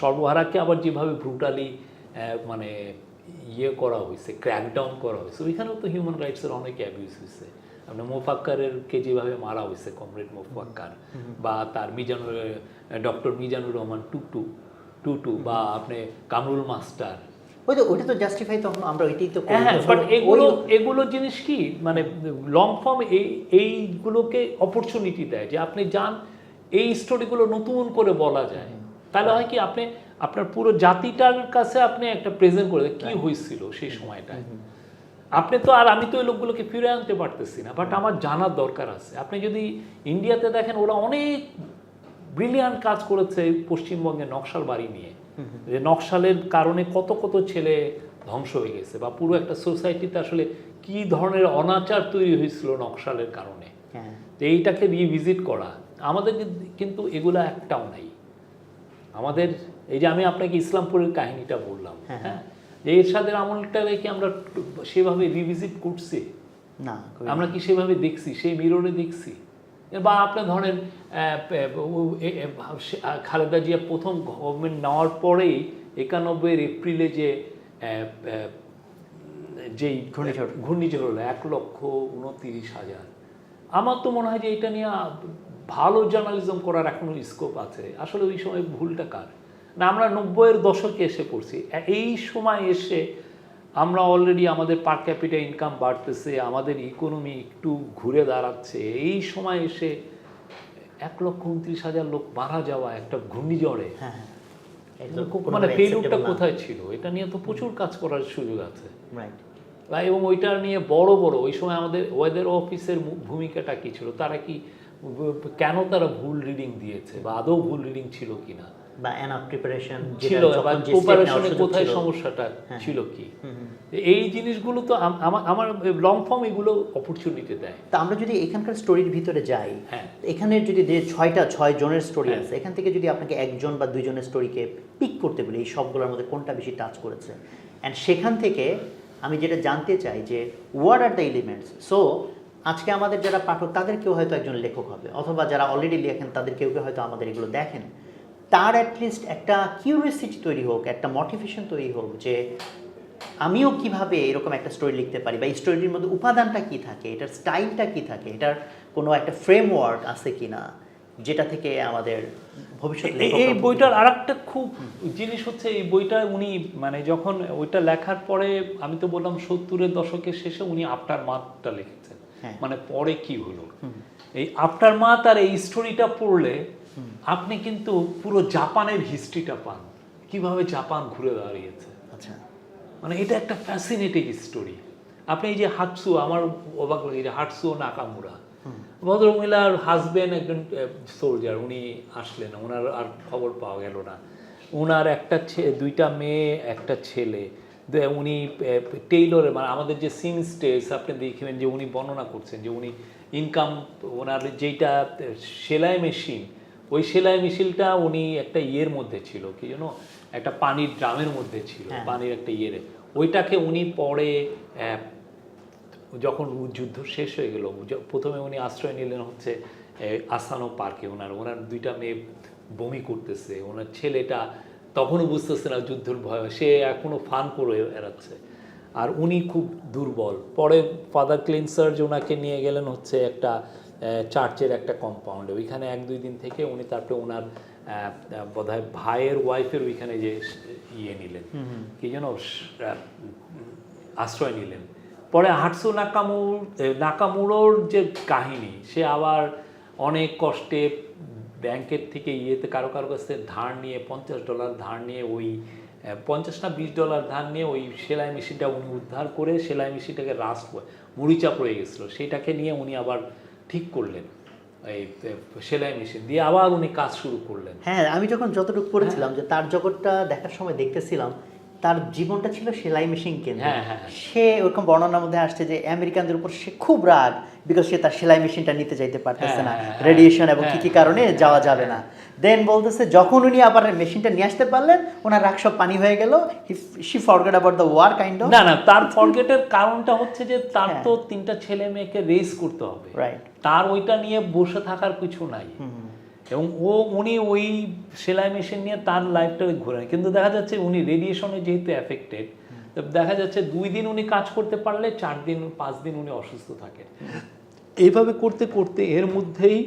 সর্বহারাকে আবার যেভাবে ব্রুটালি মানে করা হয়েছে, ক্র্যাকডাউন করা হয়েছে, ওইখানেও তো হিউম্যান রাইটসের অনেক অ্যাবিউজ হয়েছে। আপনার মোফাক্কারকে যেভাবে মারা হয়েছে, কমরেড মোফাক্কার, বা তার ডক্টর মিজানুর রহমান টুটু, বা আপনি কামরুল মাস্টার,
ওইটা তো জাস্টিফাই, তখন আমরা ওইটাই তো
বাট এগুলো জিনিস কি মানে লং ফর্ম এইগুলোকে অপরচুনিটি দেয় যে আপনি যান, এই স্টোরিগুলো নতুন করে বলা যায়, তাহলে হয় কি আপনি আপনার পুরো জাতিটার কাছে আপনি একটা প্রেজেন্ট করে কি হয়েছিল সেই সময়টায়। আপনি তো আর আমি তো ওই লোকগুলোকে ফিরে আনতে পারতেছি না, বাট আমার জানার দরকার আছে। আপনি যদি ইন্ডিয়াতে দেখেন, ওরা অনেক ব্রিলিয়ান্ট কাজ করেছে পশ্চিমবঙ্গে নকশাল বাড়ি নিয়ে, যে নকশালের কারণে কত কত ছেলে ধ্বংস হয়ে গেছে, বা পুরো একটা সোসাইটিতে আসলে কি ধরনের অনাচার তৈরি হয়েছিল নকশালের কারণে, এইটাকে রিভিজিট করা। আমাদের কিন্তু এগুলো একটাও নাই। আমাদের এই যে আমি আপনাকে ইসলামপুরের কাহিনীটা বললাম, হ্যাঁ, যে এরশাদের আমলটা কি আমরা সেভাবে রিভিজিট করছি?
না,
আমরা কি সেভাবে দেখছি, সেই মিররে দেখছি? বা আপনি ধরেন খালেদা জিয়া প্রথম গভর্নমেন্ট নেওয়ার পরেই 91 এপ্রিলে যেই ঘূর্ণিঝড় হলো 1,29,000, আমার তো মনে হয় যে এটা নিয়ে ভালো জার্নালিজম করার এখনো স্কোপ আছে। আসলে ওই সময় ভুলটা কার না, আমরা 90-এর দশকে এসে পড়ছি। এই সময় এসে আমরা অলরেডি আমাদের পার ক্যাপিটা ইনকাম বাড়তেছে, আমাদের ইকোনমি একটু ঘুরে দাঁড়াচ্ছে, এই সময় এসে 1,29,000 লোক মারা যাওয়া একটা ঘূর্ণিঝড়ে, মানে ফেলিউরটা কোথায় ছিল? এটা নিয়ে তো প্রচুর কাজ করার সুযোগ আছে। এবং ওইটা নিয়ে বড় বড় ওই সময় আমাদের ওয়েদার অফিসের ভূমিকাটা কি ছিল, তারা কি কেন তারা ভুল রিডিং দিয়েছে, বা আদৌ ভুল রিডিং ছিল কিনা,
বা এনাফ প্রিপারেশন
ছিল, বা প্রিপারেশনে কোথায় সমস্যাটা ছিল কি, এই জিনিসগুলো তো আমার লং ফর্ম এগুলো অপরচুনিটি দেয়।
তা আমরা যদি এখানকার স্টোরির ভিতরে যাই,
হ্যাঁ,
এখানে যদি যে 6 জনের স্টোরি আছে, এখান থেকে যদি আপনাকে একজন বা দুইজনের স্টোরিকে পিক করতে বলি এই সবগুলোর মধ্যে কোনটা বেশি টাচ করেছে, অ্যান্ড সেখান থেকে আমি যেটা জানতে চাই যে what are the elements. So আজকে আমাদের যারা পাঠক তাদের কেউ হয়তো একজন লেখক হবে, অথবা যারা অলরেডি লেখেন তাদের কেউ কেউ হয়তো আমাদের এগুলো দেখেন, তার অ্যাটলিস্ট একটা কিউরিওসিটি তৈরি হোক, একটা মোটিভেশন তৈরি হোক যে আমিও কিভাবে এরকম একটা স্টোরি লিখতে পারি, বা এই স্টোরিটির মধ্যে উপাদানটা কি থাকে, এটার স্টাইলটা কি থাকে, এটার কোনো একটা ফ্রেমওয়ার্ক আছে কিনা যেটা থেকে আমাদের ভবিষ্যৎ
এই বইটার আরেকটা খুব জিনিস হচ্ছে, এই বইটা উনি মানে যখন ওইটা লেখার পরে, আমি তো বললাম 70-এর দশকের শেষে উনি আফটার মাথটা লিখেছেন, মানে পরে কি হলো। এই আফটার মাথ আর এই স্টোরিটা পড়লে আপনি কিন্তু পুরো জাপানের হিস্ট্রিটা পান, কিভাবে জাপান ঘুরে দাঁড়িয়েছে।
আচ্ছা,
মানে এটা একটা ফ্যাসিনেটিং স্টোরি। আপনি এই যে হাটসু, আমার অবাক লাগে যে হাটসু নাকামুরা, ভদ্রমহিলার হাজবেন্ড একজন সোলজার, উনি আসলেন, ওনার আর খবর পাওয়া গেল না। ওনার একটা দুইটা মেয়ে, একটা ছেলে, উনি টেইলরে, মানে আমাদের যে সিমস্টেস, আপনি দেখবেন যে উনি বর্ণনা করছেন যে উনি ইনকাম, ওনার যেইটা সেলাই মেশিন, ওই সেলাই মেশিনটা উনি একটা ইয়ের মধ্যে ছিল, কি যেন একটা পানির ড্রামের মধ্যে ছিল, পানির একটা ইয়েরে, ওইটাকে উনি পরে যখন যুদ্ধ শেষ হয়ে গেল, প্রথমে উনি আশ্রয় নিলেন হচ্ছে আসানো পার্কে। ওনার দুইটা মেয়ে বমি করতেছে, ওনার ছেলেটা তখনও বুঝতেছে না যুদ্ধের ভয়, সে এখনো ফান করে এড়াচ্ছে, আর উনি খুব দুর্বল। পরে ফাদার ক্লিনসার যে ওনাকে নিয়ে গেলেন হচ্ছে একটা চার্চের একটা কম্পাউন্ডে, ওইখানে 1-2 দিন থেকে উনি তারপরে ওনার বোধহয় ভাইয়ের ওয়াইফের ওইখানে যে ইয়ে নিলেন, কি যেন আশ্রয় নিলেন। পরে হাটসু নাকামুরোর যে কাহিনী, সে আবার অনেক কষ্টে ব্যাংকের থেকে ইয়েতে কারো কাছ থেকে ধার নিয়ে $50 ধার নিয়ে, ওই 50 না $20 ধার নিয়ে ওই সেলাই মেশিনটা উনি উদ্ধার করে, সেলাই মেশিনটাকে মরিচা পড়ে গেছিলো, সেইটাকে নিয়ে উনি আবার ঠিক করলেন, এই সেলাই মেশিন দিয়ে আবার উনি কাজ শুরু করলেন।
হ্যাঁ, আমি যখন যতটুকু পড়েছিলাম যে তার জগৎটা দেখার সময় দেখতেছিলাম, তার জীবনটা ছিল সেলাই মেশিন কেন্দ্রিক। সে ওরকম বর্ণনার মধ্যে আসছে যে আমেরিকানদের উপর সে খুব রাগ, বিকজ সে তার সেলাই মেশিনটা নিতে যাইতে পারতেছে না, রেডিয়েশন এবং কি কি কারণে যাওয়া যাবে না। দেন বলতেছে যখন উনি আবার মেশিনটা নিয়ে আসতে পারলেন, ওনার রাগ সব পানি হয়ে গেল, she forget about the war kind of.
না, তার ফরগেটের কারণটা হচ্ছে যে তার তো 3টা ছেলে মেয়েকে রেজ করতে হবে,
রাইট,
তার ওইটা নিয়ে বসে থাকার কিছু নাই, এবং উনি ওই সেলাই মেশিন নিয়ে তার লাইফটা ঘুরে। কিন্তু দেখা যাচ্ছে উনি রেডিয়েশনে যেহেতু এফেক্টেড, দেখা যাচ্ছে 2 দিন উনি কাজ করতে পারলে 4 দিন 5 দিন উনি অসুস্থ থাকেন। এইভাবে করতে করতে এর মধ্যেই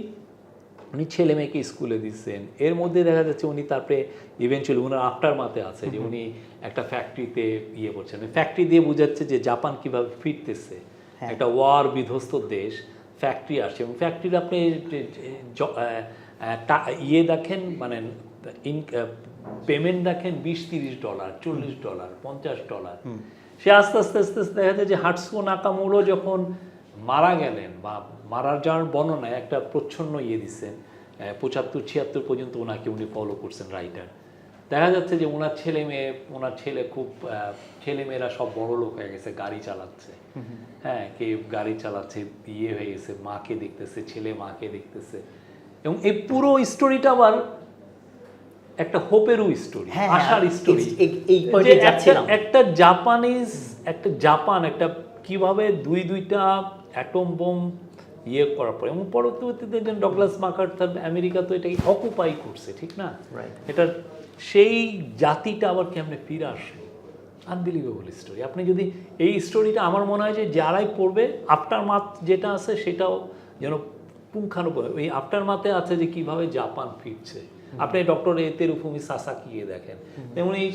উনি ছেলে মেয়েকে স্কুলে দিচ্ছেন, এর মধ্যে দেখা যাচ্ছে উনি তারপরে ইভেনচুয়ালি ওনার আফটার মাতে আছে যে উনি একটা ফ্যাক্টরিতে ইয়ে করছেন। ফ্যাক্টরি দিয়ে বোঝাচ্ছে যে জাপান কিভাবে ফিরতেছে, একটা ওয়ার বিধ্বস্ত দেশ, ফ্যাক্টরি আসছে, এবং ফ্যাক্টরির আপনি ইয়ে দেখেন, মানে পেমেন্ট দেখেন $20-30, $40, $50। সে আস্তে আস্তে আস্তে আস্তে দেখা যায় যে হাটসু নাকামুরো যখন মারা গেলেন, বা মারা যাওয়ার বর্ণনায় একটা প্রচ্ছন্ন ইয়ে দিচ্ছেন, 75-76 পর্যন্ত ওনাকে উনি ফলো করছেন রাইটার। দেখা যাচ্ছে যে ওনার ছেলে খুব ছেলেমেয়েরা সব বড় লোক হয়ে গেছে, গাড়ি চালাচ্ছে, হ্যাঁ, কে গাড়ি চালাচ্ছে, ইয়ে হয়ে গেছে, মাকে দেখতেছে, ছেলে মাকে দেখতেছে, এবং এই পুরো স্টোরিটা আবার একটা হোপেরও স্টোরি, আশার স্টোরি। একটা জাপান একটা কিভাবে দুইটা অ্যাটম বোম ইয়ে করার পরে, এবং পরবর্তীতে ডগলাস ম্যাকআর্থার আমেরিকা তো এটাকে অকুপাই করছে, ঠিক না, এটা সেই জাতিটা আবার কেমনে ফিরে আসলো, আনবিলিভেবল স্টোরি। আপনি যদি এই স্টোরিটা, আমার মনে হয় যে যারাই পড়বে, আফটার মাথ যেটা আছে সেটাও যেন পুঙ্খানুপুঙ্খ, এই আফটার মাথে আছে যে কিভাবে জাপান ফিরছে। আপনি ডক্টর তেরুফুমি সাসাকি দেখেন, যেমন এই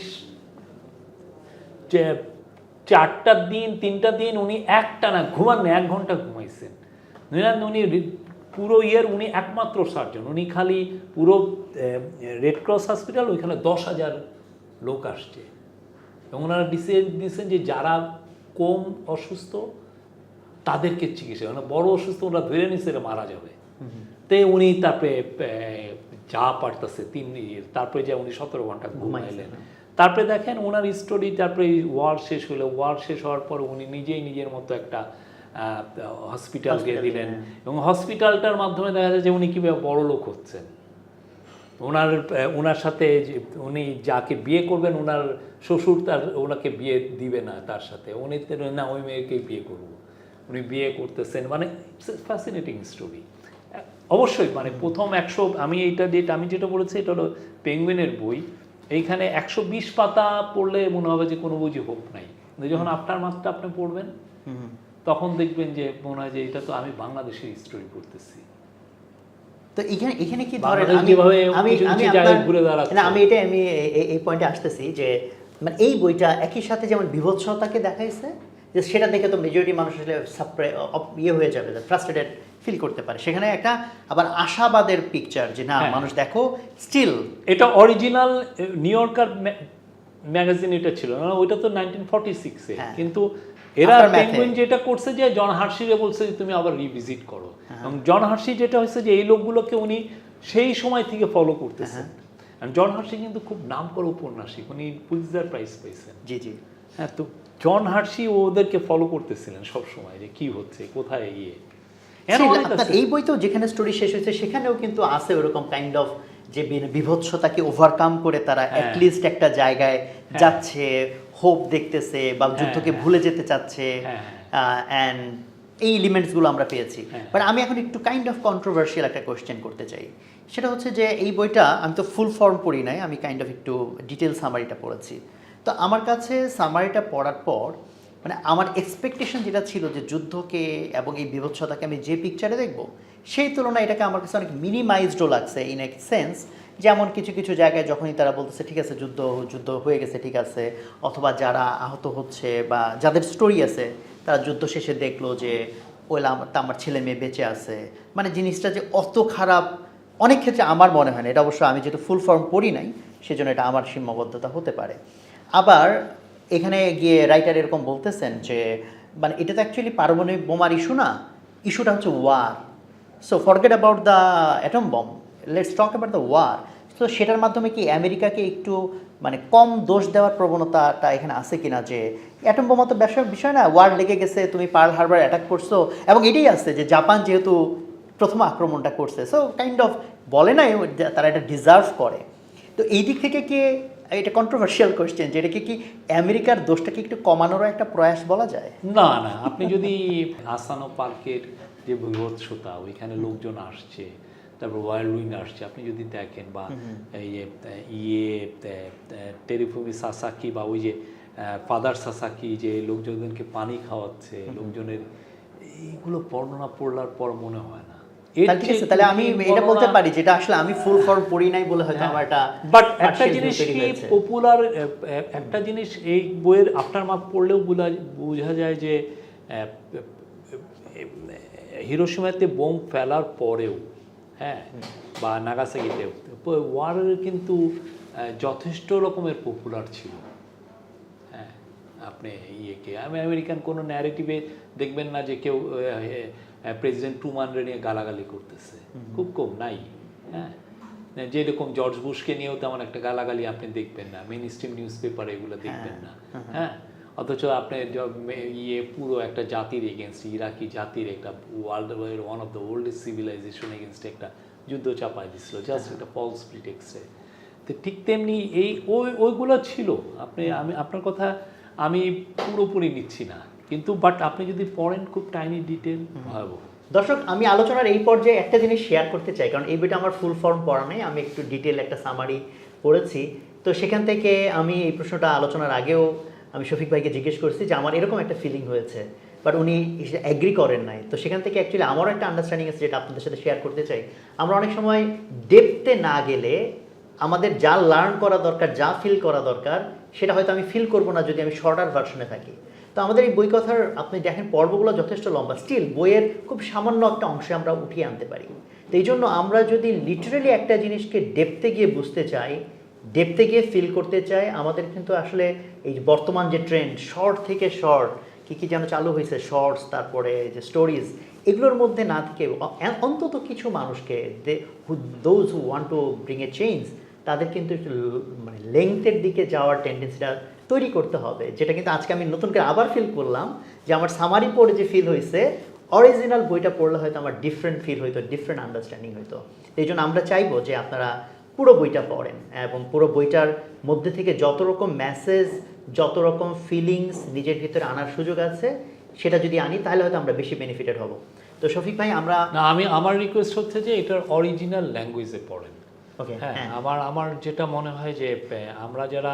3টা দিন উনি একটানা ঘুমাননি, 1 ঘন্টা ঘুমাইছেন। উনি পুরো উনি একমাত্র সার্জন, উনি খালি পুরো রেড ক্রস হসপিটাল, ওইখানে 10,000 লোক আসছে, এবং ওনারা ডিসিশন দিয়েছেন যে যারা কম অসুস্থ তাদেরকে চিকিৎসা, মানে বড় অসুস্থ ওরা ধরে নিচ্ছে মারা যাবে। তো উনি তারপরে যা পারতেছে তারপরে যে উনি 17 ঘন্টা ঘুমাইলেন, তারপরে দেখেন ওনার স্টোরি, তারপরে ওয়ার শেষ হলো, ওয়ার শেষ হওয়ার পর উনি নিজেই নিজের মতো একটা হসপিটাল দিয়ে দিলেন, এবং হসপিটালটার মাধ্যমে দেখা যায় যে উনি কীভাবে বড় লোক হচ্ছেন। ওনার সাথে উনি যাকে বিয়ে করবেন, ওনার শ্বশুর ওনাকে বিয়ে দিবে না তার সাথে, উনি না ওই মেয়েকেই বিয়ে করব, উনি বিয়ে করতেছেন। মানে ফ্যাসিনেটিং স্টোরি। অবশ্যই মানে প্রথম 100, আমি যেটা বলেছি এটা হলো পেঙ্গুইনের বই, এইখানে 120 পাতা পড়লে মনে হবে যে কোনো বুঝি হোপ নাই, কিন্তু যখন আপনার মাত্রা আপনি পড়বেন তখন দেখবেন যে মনে হয় যে এটা তো আমি বাংলাদেশের স্টোরি পড়তেছি।
তো এখানে কি ধরেন আমি এই পয়েন্টে আসতেছি যে মানে এই বইটা একই সাথে যেমন বিভৎসতাকে দেখাইছে, যে সেটা দেখে তো মেজরিটি মানুষ আসলে ইয়ে হয়ে যাবে, ফ্রাস্ট্রেটেড ফিল করতে পারে। সেখানে একটা আবার আশাবাদের পিকচার যে না মানুষ দেখো স্টিল।
এটা অরিজিনাল নিউ ইয়র্কার ম্যাগাজিন এটা ছিল না, ওইটা তো 1946-এ, কিন্তু এরা পেঙ্গুইন যেটা করছে যে জন হার্শিরে বলছে যে তুমি আবার রিভিজিট করো, এবং জন হার্শি যেটা হয়েছে যে এই লোকগুলোকে উনি সেই সময় থেকে ফলো করতেছেন। জন হার্শি কিন্তু খুব নাম করা উপন্যাসিক, উনি পুলিৎজার প্রাইজ পেয়েছেন।
জি জি।
হ্যাঁ, তো জন হার্শি ওদেরকে ফলো করতেছিলেন সব সময় যে কি হচ্ছে কোথায় গিয়ে।
এই বইতেও যেখানে স্টোরি শেষ হয়েছে সেখানেও কিন্তু আছে ওরকম কাইন্ড অফ যে বিভৎসতাকে ওভারকাম করে তারা অ্যাটলিস্ট একটা জায়গায় যাচ্ছে, হোপ দেখতেছে বা যুদ্ধকে ভুলে যেতে চাচ্ছে, অ্যান্ড এই এলিমেন্টসগুলো আমরা পেয়েছি। বাট আমি এখন একটু কাইন্ড অফ কন্ট্রোভার্সিয়াল একটা কোয়েশ্চেন করতে চাই। সেটা হচ্ছে যে এই বইটা আমি তো ফুল ফর্ম পড়ি নাই, আমি কাইন্ড অফ একটু ডিটেল সামারিটা পড়েছি। তো আমার কাছে সামারিটা পড়ার পর মানে আমার এক্সপেকটেশন যেটা ছিল যে যুদ্ধকে এবং এই বিভৎসতাকে আমি যে পিকচারে দেখব, সেই তুলনায় এটাকে আমার কাছে অনেক মিনিমাইজডও লাগছে ইন এ সেন্স। যেমন কিছু কিছু জায়গায় যখনই তারা বলতেছে ঠিক আছে যুদ্ধ হয়ে গেছে ঠিক আছে, অথবা যারা আহত হচ্ছে বা যাদের স্টোরি আছে তারা যুদ্ধ শেষে দেখলো যে ওইলা আমার ছেলে মেয়ে বেঁচে আছে, মানে জিনিসটা যে অত খারাপ অনেক ক্ষেত্রে আমার মনে হয় না। এটা অবশ্য আমি যেহেতু ফুল ফর্ম পড়ি নাই সেজন্য এটা আমার সীমাবদ্ধতা হতে পারে। আবার এখানে গিয়ে রাইটার এরকম বলতেছেন যে মানে এটা তো অ্যাকচুয়ালি পারমাণবিক বোমার ইস্যু না, ইস্যুটা হচ্ছে war. So forget about the atom bomb, let's talk about the war. তো সেটার মাধ্যমে কি আমেরিকাকে একটু মানে কম দোষ দেওয়ার প্রবণতাটা এখানে আছে কিনা, যে অ্যাটম বোমা তো বিষয় না, ওয়ার লেগে গেছে, তুমি পার্ল হারবার অ্যাটাক করছো, এবং এটাই আছে যে জাপান যেহেতু প্রথম আক্রমণটা করছে, সো কাইন্ড অফ বলে না তারা এটা ডিজার্ভ করে। তো এই দিক থেকে কি এটা কন্ট্রোভার্সিয়াল কোয়েশ্চেন যে এটাকে কি আমেরিকার দোষটাকে একটু কমানোর একটা প্রয়াস বলা যায়?
না, আপনি যদি আসানো পার্কের যে বিভৎসতা, ওইখানে লোকজন আসছে, তারপর ওয়াইল্ড উইং আসছে, আপনি যদি দেখেন, বা টেরিফুমি সাসাকি বা ওই যে ফাদার সাসাকি যে লোকজনকে পানি খাওয়াচ্ছে লোকজনের, এইগুলো বর্ণনা পড়লার পর মনে হয় না।
ঠিক আছে, তাহলে আমি এটা বলতে পারি যেটা আসলে আমি ফুল ফর্ম পড়ি নাই বলে হয়তো আমার এটা।
বাট একটা জিনিস কি পপুলার, একটা জিনিস এই বইয়ের আফটার মার্ক পড়লেও বোঝা যায় যে হিরোশিমাতে বোম ফেলার পরেও, হ্যাঁ, বা নাগাসাকিতে ওয়ারের কিন্তু যথেষ্ট রকমের পপুলার ছিল। হ্যাঁ, আপনি আমেরিকান কোনো ন্যারেটিভে দেখবেন না যে কেউ প্রেসিডেন্ট ট্রুম্যানরে নিয়ে গালাগালি করতেছে, খুব কম, নাই। হ্যাঁ, যেরকম জর্জ বুশকে নিয়েও তেমন একটা গালাগালি আপনি দেখবেন না, মেইন স্ট্রিম নিউজ পেপারে এগুলো দেখবেন না। হ্যাঁ, অথচ আপনি পুরো একটা জাতির এগেনস্ট, ইরাকি জাতির একটা ওয়ার্ল্ডের one of the oldest civilization against একটা যুদ্ধ চাপাই দিচ্ছিল জাস্ট একটা ফলস প্রিটেক্সে। তো ঠিক তেমনি ওইগুলো ছিল। আপনার কথা আমি পুরোপুরি নিচ্ছি না, কিন্তু বাট আপনি যদি পড়েন খুব টাইনি ডিটেল ভয়াবহ।
দর্শক, আমি আলোচনার এই পর্যায়ে একটা জিনিস শেয়ার করতে চাই, কারণ এই বইটা আমার ফুল ফর্ম পড়া নেই, আমি একটু ডিটেল একটা সামারি পড়েছি। তো সেখান থেকে আমি এই প্রশ্নটা আলোচনার আগেও আমি শফিক ভাইকে জিজ্ঞেস করছি যে আমার এরকম একটা ফিলিং হয়েছে, বাট উনি অ্যাগ্রি করেন নাই। তো সেখান থেকে অ্যাকচুয়ালি আমারও একটা আন্ডারস্ট্যান্ডিং আছে যেটা আপনাদের সাথে শেয়ার করতে চাই। আমরা অনেক সময় ডেপথে না গেলে আমাদের যা লার্ন করা দরকার, যা ফিল করা দরকার, সেটা হয়তো আমি ফিল করবো না যদি আমি শর্টার ভার্সনে থাকি। তো আমাদের এই বই কথার আপনি দেখেন পর্বগুলো যথেষ্ট লম্বা, স্টিল বইয়ের খুব সামান্য একটা অংশে আমরা উঠিয়ে আনতে পারি। তো এই জন্য আমরা যদি লিটারেলি একটা জিনিসকে ডেপথে গিয়ে বুঝতে চাই, ডেপথে গিয়ে ফিল করতে চাই, আমাদের কিন্তু আসলে এই বর্তমান যে ট্রেন্ড শর্ট থেকে শর্ট কী যেন চালু হয়েছে, শর্টস, তারপরে যে স্টোরিজ, এগুলোর মধ্যে না থেকে অন্তত কিছু মানুষকে those who want to bring a change, তাদের কিন্তু একটু মানে লেংথের দিকে যাওয়ার টেন্ডেন্সিটা তৈরি করতে হবে, যেটা কিন্তু আজকে আমি নতুন করে আবার ফিল করলাম যে আমার সামারি পড়ে যে ফিল হয়েছে, অরিজিনাল বইটা পড়লে হয়তো আমার ডিফারেন্ট ফিল হইতো, ডিফারেন্ট আন্ডারস্ট্যান্ডিং হইতো। এই জন্য আমরা চাইবো যে আপনারা পুরো বইটা পড়েন এবং পুরো বইটার মধ্যে থেকে যত রকম মেসেজ, যত রকম ফিলিংস নিজের ভিতরে আনার সুযোগ আছে, সেটা যদি আনি তাহলে হয়তো আমরা বেশি বেনিফিটেড হব। তো শফিক ভাই, আমরা
না, আমার রিকোয়েস্ট হচ্ছে যে এটার অরিজিনাল ল্যাঙ্গুয়েজে পড়েন।
ওকে,
হ্যাঁ, আমার যেটা মনে হয় যে আমরা যারা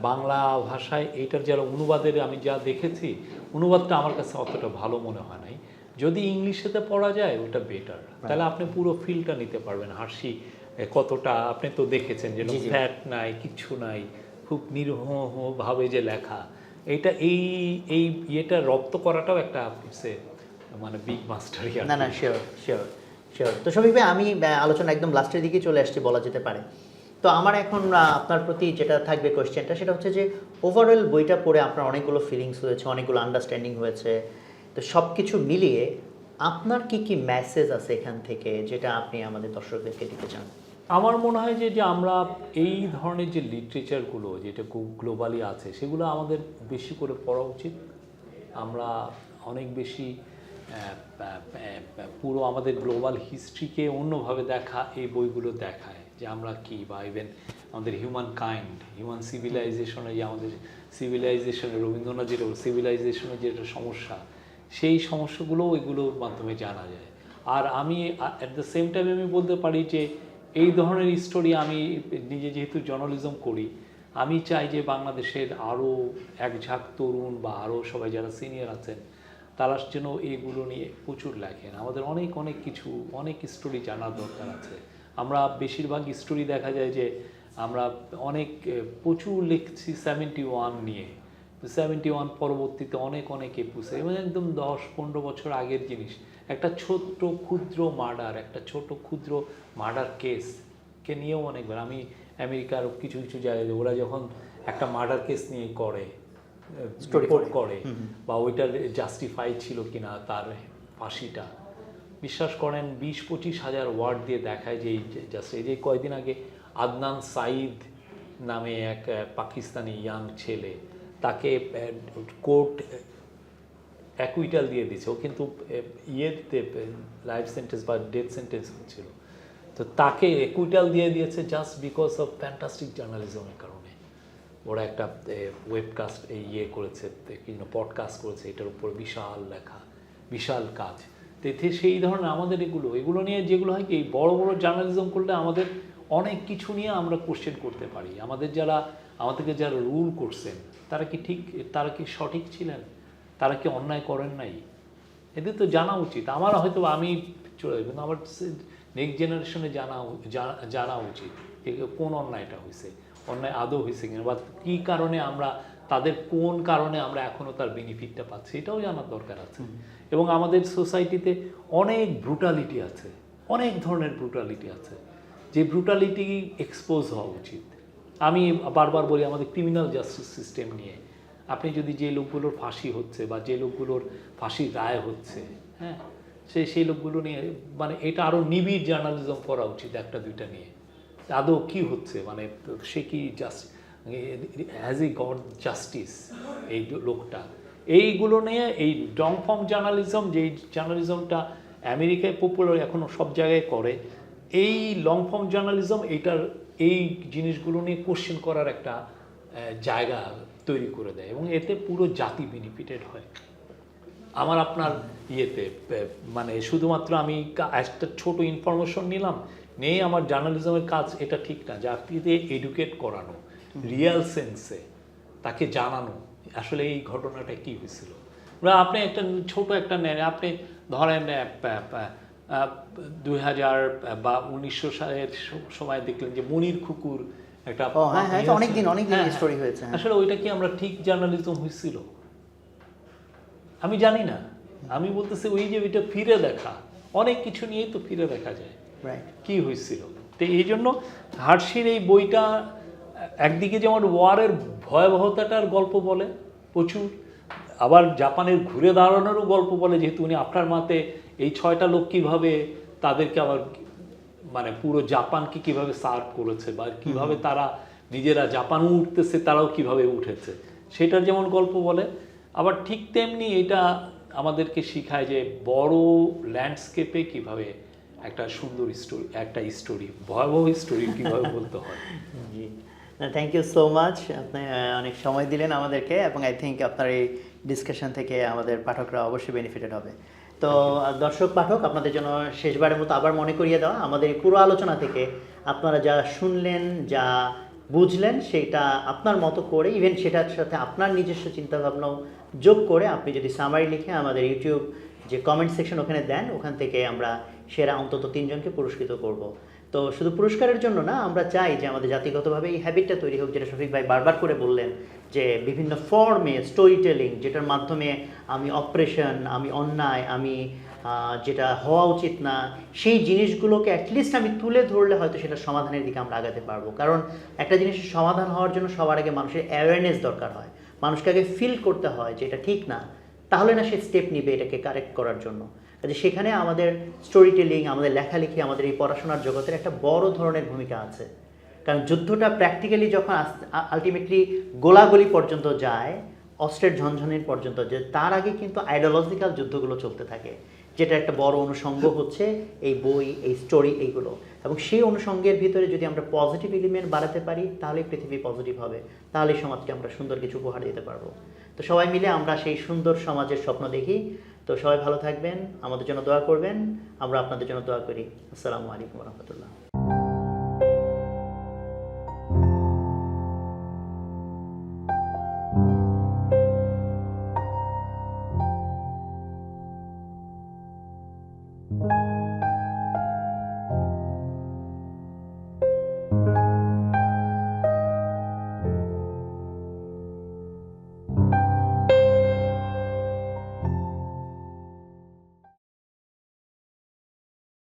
বাংলা ভাষায় এইটার যারা অনুবাদের আমি যা দেখেছি, অনুবাদটা আমার কাছে অতটা ভালো মনে হয় নাই। যদি ইংলিশেতে পড়া যায় ওটা বেটার, তাহলে আপনি পুরো ফিলটা নিতে পারবেন। হাসি কতটা আপনি তো দেখেছেন যে ফ্যাট নাই, কিচ্ছু নাই, খুব নিরীহভাবে যে লেখা, এইটা এই ইয়েটা রপ্ত করাটাও একটা মানে বিগ মাস্টারি।
না না, শিওর শিওর শিওর। তো শফিক ভাই, আমি আলোচনা একদম লাস্টের দিকে চলে আসছি বলা যেতে পারে। তো আমার এখন আপনার প্রতি যেটা থাকবে কোয়েশ্চেনটা, সেটা হচ্ছে যে ওভারঅল বইটা পড়ে আপনার অনেকগুলো ফিলিংস হয়েছে, অনেকগুলো আন্ডারস্ট্যান্ডিং হয়েছে, তো সব কিছু মিলিয়ে আপনার কি কি মেসেজ আছে এখান থেকে যেটা আপনি আমাদের দর্শকদেরকে দিতে চান?
আমার মনে হয় যে আমরা এই ধরনের যে লিটারেচারগুলো যেটা গ্লোবালি আছে, সেগুলো আমাদের বেশি করে পড়া উচিত। আমরা অনেক বেশি পুরো আমাদের গ্লোবাল হিস্ট্রিকে অন্যভাবে দেখা এই বইগুলো দেখায়, যে আমরা কি, বা ইভেন আমাদের হিউম্যান কাইন্ড, হিউম্যান সিভিলাইজেশনে, যে আমাদের সিভিলাইজেশনে রবীন্দ্রনাথ যেটা সিভিলাইজেশনের যেটা সমস্যা, সেই সমস্যাগুলোও এগুলোর মাধ্যমে জানা যায়। আর আমি অ্যাট দ্য সেম টাইম আমি বলতে পারি যে এই ধরনের স্টোরি, আমি নিজে যেহেতু জার্নালিজম করি, আমি চাই যে বাংলাদেশের আরও এক ঝাঁক তরুণ বা আরও সবাই যারা সিনিয়র আছেন, তারা যেন এগুলো নিয়ে প্রচুর লেখেন। আমাদের অনেক কিছু, অনেক স্টোরি জানার দরকার আছে। আমরা বেশিরভাগ স্টোরি দেখা যায় যে আমরা প্রচুর লিখছি 71 নিয়ে, 71 পরবর্তীতে অনেক একুশে, এবং একদম 10-15 বছর আগের জিনিস। একটা ছোট্ট ক্ষুদ্র মার্ডার কেসকে নিয়েও অনেকবার আমি আমেরিকার কিছু জায়গায়, ওরা যখন একটা মার্ডার কেস নিয়ে রিপোর্ট করে বা ওইটার জাস্টিফাই ছিল কিনা তার ফাঁসিটা, বিশ্বাস করেন 20-25 হাজার ওয়ার্ড দিয়ে দেখায় যে এই যে কয়েকদিন আগে আদনান সাইদ নামে এক পাকিস্তানি ইয়াং ছেলে, তাকে কোর্ট অ্যাকুইটাল দিয়ে দিয়েছে। ও কিন্তু ইয়েতে লাইফ সেন্টেন্স বা ডেথ সেন্টেন্স হচ্ছিল, তো তাকে অ্যাকুইটাল দিয়ে দিয়েছে জাস্ট বিকজ অফ ফ্যান্টাস্টিক জার্নালিজমের কারণে। ওরা একটা ওয়েবকাস্ট করেছে, পডকাস্ট করেছে, এটার উপর বিশাল লেখা, বিশাল কাজ। তো এতে সেই ধরনের আমাদের এগুলো নিয়ে যেগুলো হয় কি, বড় জার্নালিজম করলে আমাদের অনেক কিছু নিয়ে আমরা কোশ্চেন করতে পারি। আমাদেরকে যারা রুল করছেন, তারা কি সঠিক ছিলেন, তারা কি অন্যায় করেন নাই, এদের তো জানা উচিত। আমার হয়তো আমি চলে যাই, কিন্তু আমার নেক্সট জেনারেশনে জানা উচিত কোন অন্যায়টা হয়েছে, অন্যায় আদৌ হয়েছে কিনা, বা কী কারণে কোন কারণে আমরা এখনও তার বেনিফিটটা পাচ্ছি, এটাও জানার দরকার আছে। এবং আমাদের সোসাইটিতে অনেক ব্রুটালিটি আছে, অনেক ধরনের ব্রুটালিটি আছে, যে ব্রুটালিটি এক্সপোজ হওয়া উচিত। আমি বারবার বলি আমাদের ক্রিমিনাল জাস্টিস সিস্টেম নিয়ে, আপনি যদি যে লোকগুলোর ফাঁসি হচ্ছে বা যে লোকগুলোর ফাঁসির রায় হচ্ছে, হ্যাঁ, সেই লোকগুলো নিয়ে মানে এটা আরও নিবিড় জার্নালিজম করা উচিত, একটা দুইটা নিয়ে আদৌ কী হচ্ছে, মানে সে কি হ্যাজ ই গড জাস্টিস এই লোকটা। এইগুলো নিয়ে এই লং ফর্ম জার্নালিজম, যেই জার্নালিজমটা আমেরিকায় পপুলার, এখনও সব জায়গায় করে, এই লং ফর্ম জার্নালিজম এই জিনিসগুলো নিয়ে কোশ্চেন করার একটা জায়গা তৈরি করে দেয়, এবং এতে পুরো জাতি বেনিফিটেড হয়। আমার আপনার মানে শুধুমাত্র আমি একটা ছোট ইনফরমেশন নিলাম, আমার জার্নালিজমের কাজ এটা ঠিক না। জাতিতে এডুকেট করানো, রিয়েল সেন্সে তাকে জানানো আসলে এই ঘটনাটা কি হয়েছিল। আপনি একটা ছোট একটা নেন, আপনি ধরেন 2000 বা 1900 সালের সময় দেখলেন যে মনির খুকুর একটা
অনেকদিন স্টোরি হয়েছে।
আসলে ওইটা কি আমরা ঠিক জার্নালিজম হয়েছিল? আমি জানি না। আমি বলতেছি ওই যে ওইটা ফিরে দেখা, অনেক কিছু নিয়েই তো ফিরে দেখা যায় কি হয়েছিল। তো এই জন্য হার্শির এই বইটা একদিকে যেমন ওয়ারের ভয়াবহতাটার গল্প বলে প্রচুর, আবার জাপানের ঘুরে দাঁড়ানোরও গল্প বলে, যেহেতু উনি আপনার মাতে এই 6টা লোক কিভাবে তাদেরকে আবার মানে পুরো জাপানকে কিভাবে সার্ভ করেছে বা কিভাবে তারা নিজেরা জাপানও উঠতেছে, তারাও কিভাবে উঠেছে সেটার যেমন গল্প বলে, আবার ঠিক তেমনি এটা আমাদেরকে শেখায় যে বড় ল্যান্ডস্কেপে কিভাবে একটা সুন্দর স্টোরি, একটা স্টোরি, ভয়াবহ স্টোরি কিভাবে বলতে হয়।
জি, থ্যাংক ইউ সো মাচ। আপনি অনেক সময় দিলেন আমাদেরকে, এবং আই থিঙ্ক আপনার এই ডিসকাশন থেকে আমাদের পাঠকরা অবশ্যই বেনিফিটেড হবে। তো দর্শক পাঠক, আপনাদের জন্য শেষবারের মতো আবার মনে করিয়ে দেওয়া, আমাদের এই পুরো আলোচনা থেকে আপনারা যা শুনলেন, যা বুঝলেন, সেটা আপনার মতো করে, ইভেন সেটার সাথে আপনার নিজস্ব চিন্তাভাবনাও যোগ করে আপনি যদি সামারি লিখে আমাদের ইউটিউব যে কমেন্ট সেকশন ওখানে দেন, ওখান থেকে আমরা সেরা অন্তত 3 জনকে পুরস্কৃত করব। তো শুধু পুরস্কারের জন্য না, আমরা চাই যে আমাদের জাতিগতভাবে এই হ্যাবিটটা তৈরি হোক, যেটা শফিক ভাই বারবার করে বললেন, যে বিভিন্ন ফর্মে স্টোরি টেলিং, যেটার মাধ্যমে আমি অপারেশন, আমি অন্যায়, আমি যেটা হওয়া উচিত না, সেই জিনিসগুলোকে অ্যাটলিস্ট আমি তুলে ধরলে হয়তো সেটা সমাধানের দিকে আমরা আগাতে পারবো। কারণ একটা জিনিসের সমাধান হওয়ার জন্য সবার আগে মানুষের অ্যাওয়ারনেস দরকার হয়, মানুষকে আগে ফিল করতে হয় যে এটা ঠিক না, তাহলে না সে স্টেপ নিবে এটাকে কারেক্ট করার জন্য। কাজে সেখানে আমাদের স্টোরি টেলিং, আমাদের লেখালেখি, আমাদের এই পড়াশোনার জগতের একটা বড় ধরনের ভূমিকা আছে। কারণ যুদ্ধটা প্র্যাকটিক্যালি যখন আলটিমেটলি গোলাগুলি পর্যন্ত যায়, অস্ত্রের ঝনঝনির পর্যন্ত, যে তার আগে কিন্তু আইডিওলজিক্যাল যুদ্ধগুলো চলতে থাকে, যেটা একটা বড় অনুষঙ্গ হচ্ছে এই বই, এই স্টোরি, এইগুলো। এবং সেই অনুষঙ্গের ভিতরে যদি আমরা পজিটিভ এলিমেন্ট বাড়াতে পারি, তাহলে পৃথিবী পজিটিভ হবে, তাহলে সমাজকে আমরা সুন্দর কিছু উপহার দিতে পারবো। তো সবাই মিলে আমরা সেই সুন্দর সমাজের স্বপ্ন দেখি। তো সবাই ভালো থাকবেন, আমাদের জন্য দোয়া করবেন, আমরা আপনাদের জন্য দোয়া করি। আসসালামু আলাইকুম রহমতুল্লাহ।